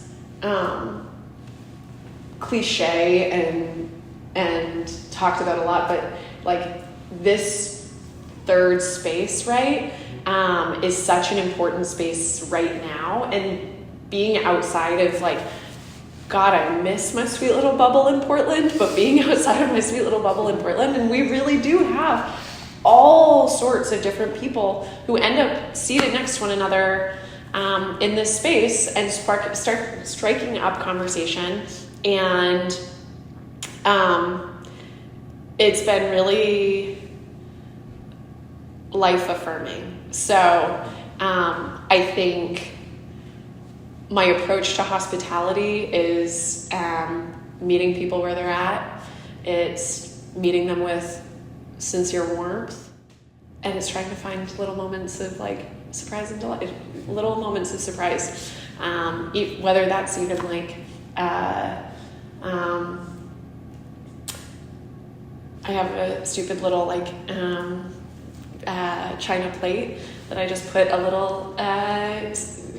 cliche and talked about a lot, but like this third space, right, is such an important space right now. And being outside of like, God, I miss my sweet little bubble in Portland, but being outside of my sweet little bubble in Portland, and we really do have all sorts of different people who end up seated next to one another in this space and start striking up conversation. And it's been really life affirming. So I think my approach to hospitality is meeting people where they're at. It's meeting them with sincere warmth, and it's trying to find little moments of like surprise and delight, little moments of surprise, whether that's even like I have a stupid little like china plate that I just put a little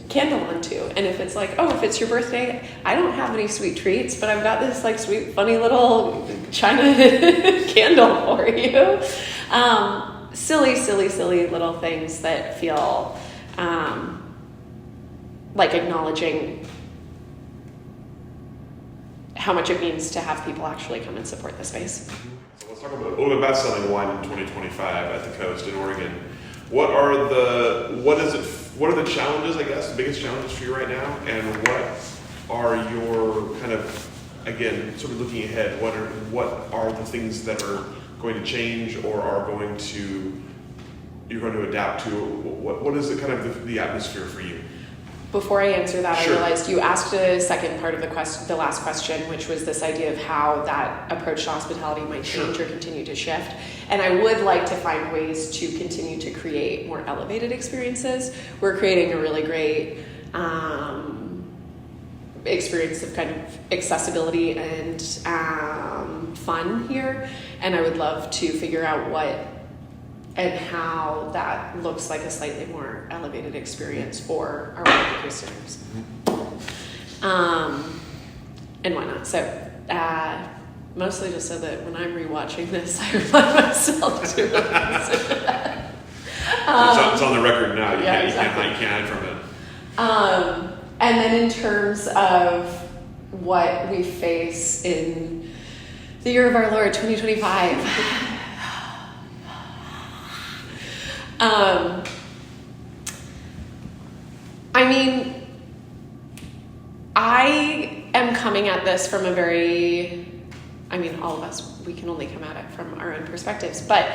candle onto. And if it's like, oh, if it's your birthday, I don't have any sweet treats, but I've got this like sweet, funny little china candle for you. Silly little things that feel like acknowledging how much it means to have people actually come and support the space. So let's talk about, a little bit about selling wine in 2025 at the coast in Oregon. What are the challenges, I guess, the biggest challenges for you right now, and what are your kind of, again, sort of looking ahead, what are the things that are going to change or you're going to adapt to? What is the kind of the atmosphere for you? Before I answer that, Sure. I realized you asked a second part of the last question, which was this idea of how that approach to hospitality might change Sure. or continue to shift. And I would like to find ways to continue to create more elevated experiences. We're creating a really great experience of kind of accessibility and fun here. And I would love to figure out what and how that looks like a slightly more elevated experience for our wine customers. And whatnot. So, mostly just so that when I'm rewatching this, I remind myself to consider that. It's on the record now. You Yeah, can't exactly. you can't hide from it. And then in terms of what we face in the year of our Lord, 2025, I mean, I am coming at this from a all of us, we can only come at it from our own perspectives, but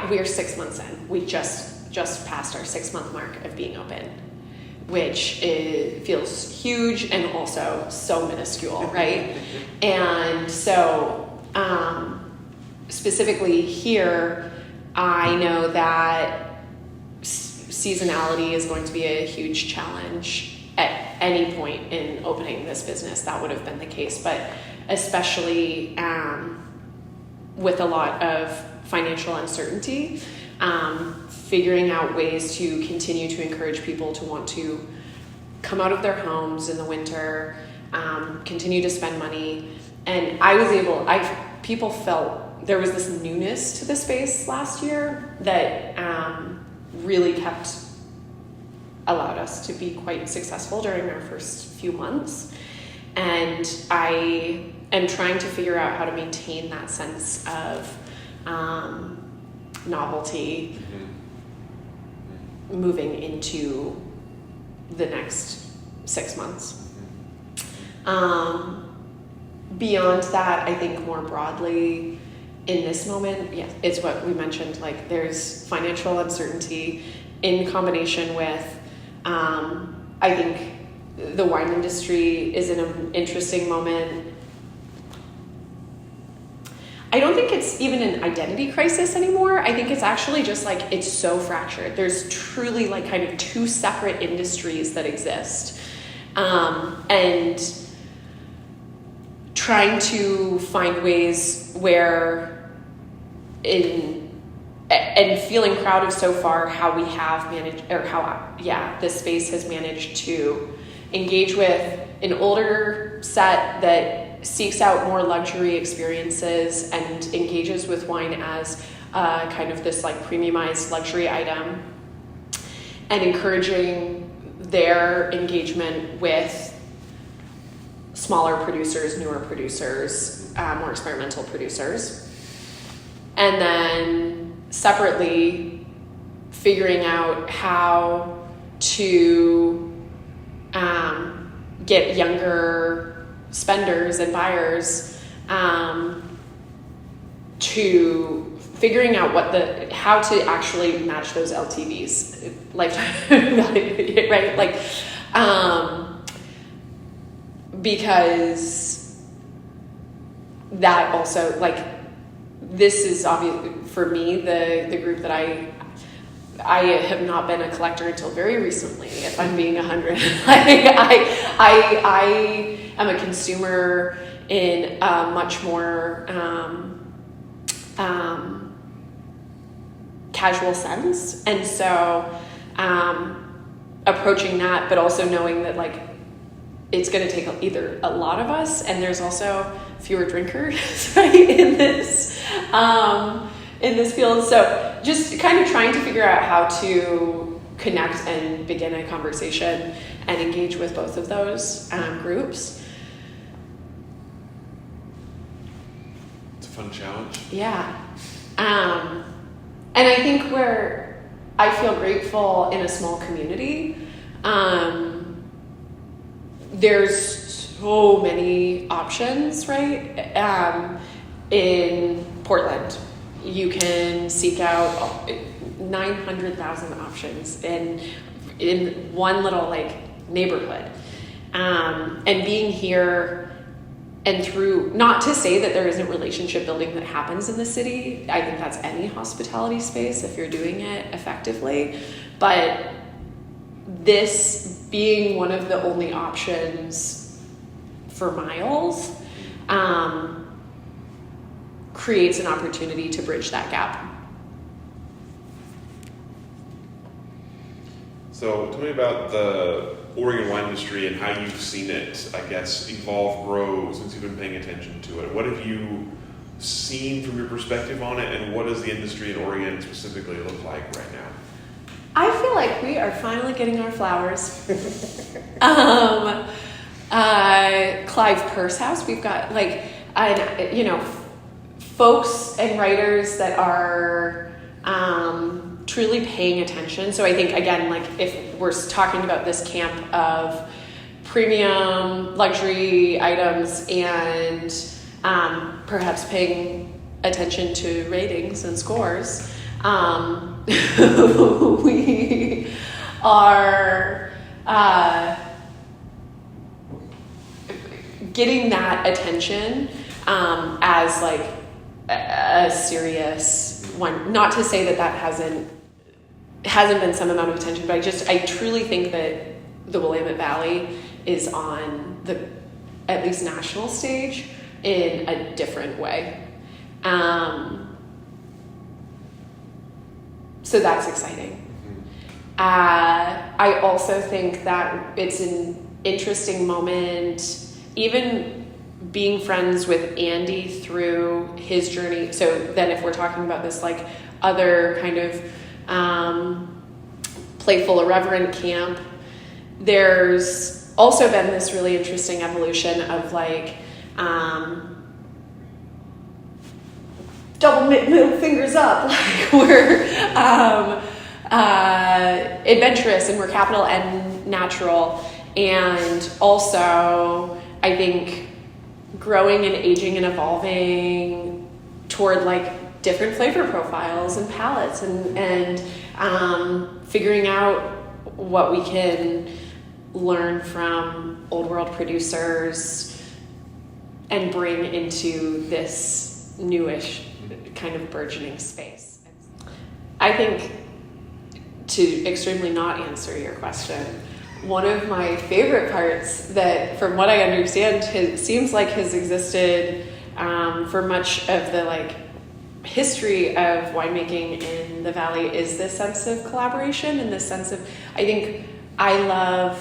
we're 6 months in. We just passed our 6-month mark of being open, which feels huge and also so minuscule, right? And so, specifically here, I know that seasonality is going to be a huge challenge at any point in opening this business. That would have been the case, but especially with a lot of financial uncertainty, figuring out ways to continue to encourage people to want to come out of their homes in the winter, continue to spend money. And people felt there was this newness to the space last year that really allowed us to be quite successful during our first few months. And I am trying to figure out how to maintain that sense of novelty moving into the next 6 months. Beyond that, I think more broadly in this moment, yeah, it's what we mentioned, like there's financial uncertainty in combination with, I think the wine industry is in an interesting moment. I don't think it's even an identity crisis anymore. I think it's actually just like, it's so fractured. There's truly like kind of two separate industries that exist. And trying to find ways where and feeling proud of so far how we have managed, or this space has managed to engage with an older set that seeks out more luxury experiences and engages with wine as kind of this like premiumized luxury item, and encouraging their engagement with smaller producers, newer producers, more experimental producers. And then separately figuring out how to get younger spenders and buyers to figuring out how to actually match those LTVs, lifetime value, right? Like, because that also, like, this is obvious for me, the group that I have not been a collector until very recently, if I'm being 100. I am a consumer in a much more casual sense. And so approaching that, but also knowing that like it's going to take either a lot of us, and there's also fewer drinkers, right, in this field. So just kind of trying to figure out how to connect and begin a conversation and engage with both of those groups. It's a fun challenge. Yeah. And I think where I feel grateful in a small community, there's so many options, right? In Portland, you can seek out 900,000 options in one little like neighborhood. And being here and through, not to say that there isn't relationship building that happens in the city. I think that's any hospitality space if you're doing it effectively. But this being one of the only options for miles creates an opportunity to bridge that gap. So tell me about the Oregon wine industry and how you've seen it, I guess, evolve, grow since you've been paying attention to it. What have you seen from your perspective on it, and what does the industry in Oregon specifically look like right now? I feel like we are finally getting our flowers. Clive Pursehouse, we've got like, folks and writers that are truly paying attention. So I think, again, like if we're talking about this camp of premium luxury items and perhaps paying attention to ratings and scores, we are getting that attention as like a serious one. Not to say that hasn't been some amount of attention, but I truly think that the Willamette Valley is on the at least national stage in a different way. So that's exciting. I also think that it's an interesting moment, even being friends with Andy through his journey. So then if we're talking about this like other kind of playful, irreverent camp, there's also been this really interesting evolution of like double middle fingers up, like we're adventurous and we're capital and natural, and also I think growing and aging and evolving toward like different flavor profiles and palettes, and figuring out what we can learn from old world producers and bring into this newish kind of burgeoning space. I think, to extremely not answer your question, one of my favorite parts that, from what I understand, seems like has existed for much of the like history of winemaking in the Valley is this sense of collaboration and this sense of, I think I love,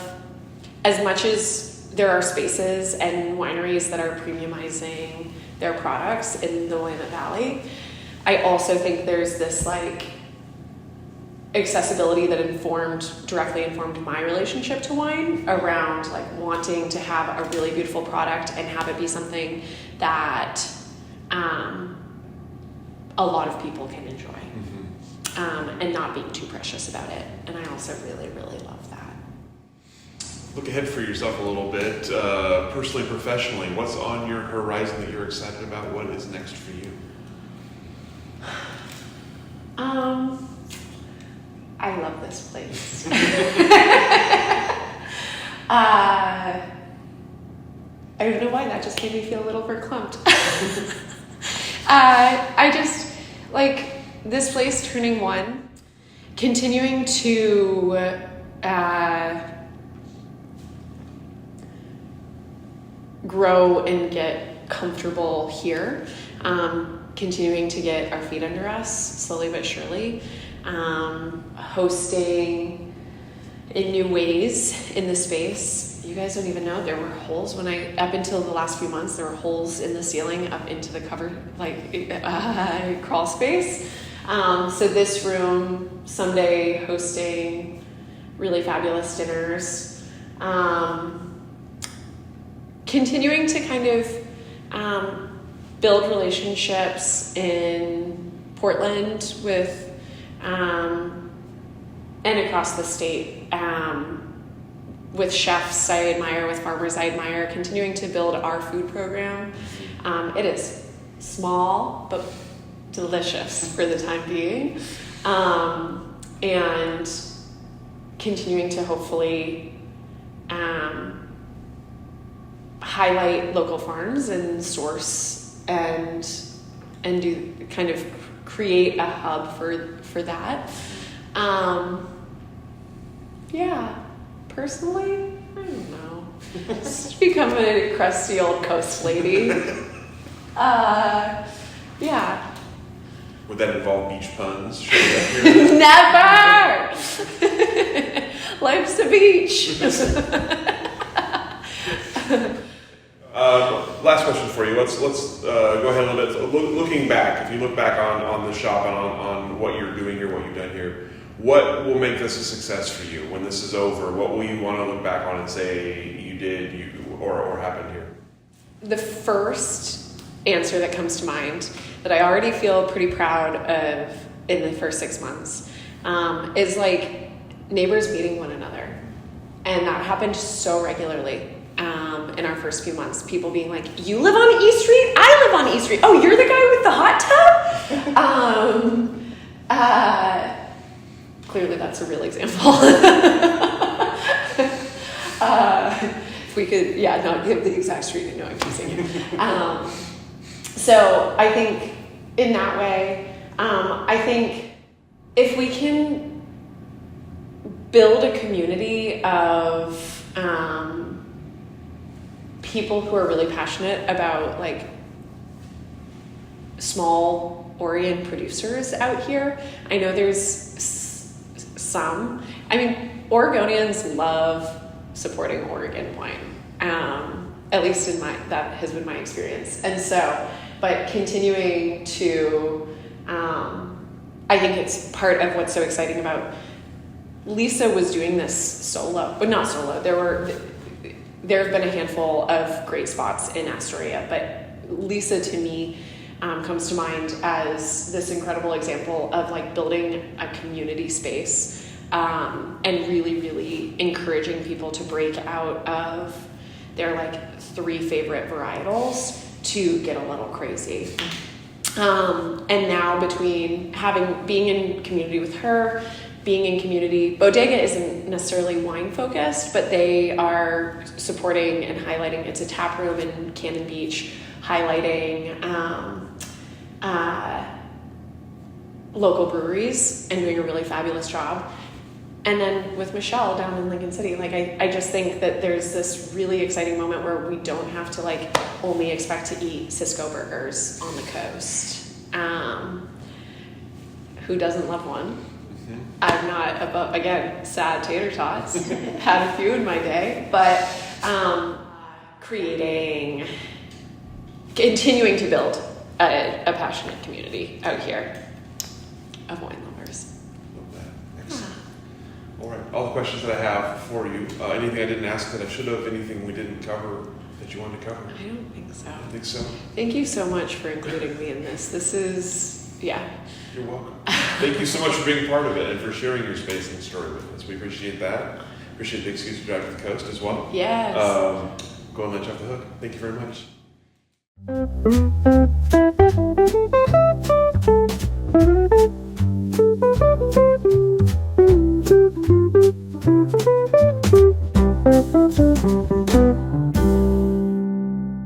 as much as there are spaces and wineries that are premiumizing their products in the Willamette Valley, I also think there's this like accessibility that directly informed my relationship to wine, around like wanting to have a really beautiful product and have it be something that a lot of people can enjoy, and not being too precious about it. And I also really, really love that. Look ahead for yourself a little bit, personally, professionally. What's on your horizon that you're excited about? What is next for you? I love this place. I don't know why, that just made me feel a little verklempt. I just, like, this place turning one, continuing to grow and get comfortable here, continuing to get our feet under us slowly but surely, hosting in new ways in the space. You guys don't even know, there were holes up until the last few months, there were holes in the ceiling up into the cover, crawl space. So this room, someday hosting really fabulous dinners. Continuing to kind of build relationships in Portland with and across the state with chefs I admire, with farmers I admire, continuing to build our food program. It is small but delicious for the time being, and continuing to hopefully highlight local farms and source and do kind of create a hub for that. Personally, I don't know. Just become a crusty old coast lady. Would that involve beach puns? Never! Life's a beach. Last question for you. Let's go ahead a little bit. Looking back, if you look back on the shop and on what you're doing here, what you've done here, what will make this a success for you when this is over? What will you want to look back on and say you did or happened here? The first answer that comes to mind that I already feel pretty proud of in the first 6 months is like neighbors meeting one another. And that happened so regularly in our first few months. People being like, you live on East Street? I live on East Street. Oh, you're the guy with the hot tub? Clearly that's a real example. If we could, not give the exact street, no, I'm teasing you. So I think in that way, I think if we can build a community of people who are really passionate about like small Oregon producers out here. I know there's some. I mean, Oregonians love supporting Oregon wine. At least that has been my experience. And so, but continuing to, I think it's part of what's so exciting about Lisa was doing this solo, but not solo. There have been a handful of great spots in Astoria, but Lisa to me comes to mind as this incredible example of like building a community space and really, really encouraging people to break out of their like 3 favorite varietals to get a little crazy. And now between being in community with her, being in community, Bodega isn't necessarily wine focused, but they are supporting and highlighting. It's a tap room in Cannon Beach, highlighting local breweries and doing a really fabulous job. And then with Michelle down in Lincoln City, like I just think that there's this really exciting moment where we don't have to like only expect to eat Cisco burgers on the coast. Who doesn't love one? I'm not above, again, sad tater tots. Had a few in my day, but continuing to build a passionate community out here of wine lovers. Love that. Excellent. All right. All the questions that I have for you. Anything I didn't ask that I should have? Anything we didn't cover that you wanted to cover? I don't think so. I don't think so. Thank you so much for including me in this. This is, You're welcome. Thank you so much for being part of it and for sharing your space and story with us. We appreciate that. Appreciate the excuse to drive to the coast as well. Yes. Go and let you off the hook. Thank you very much.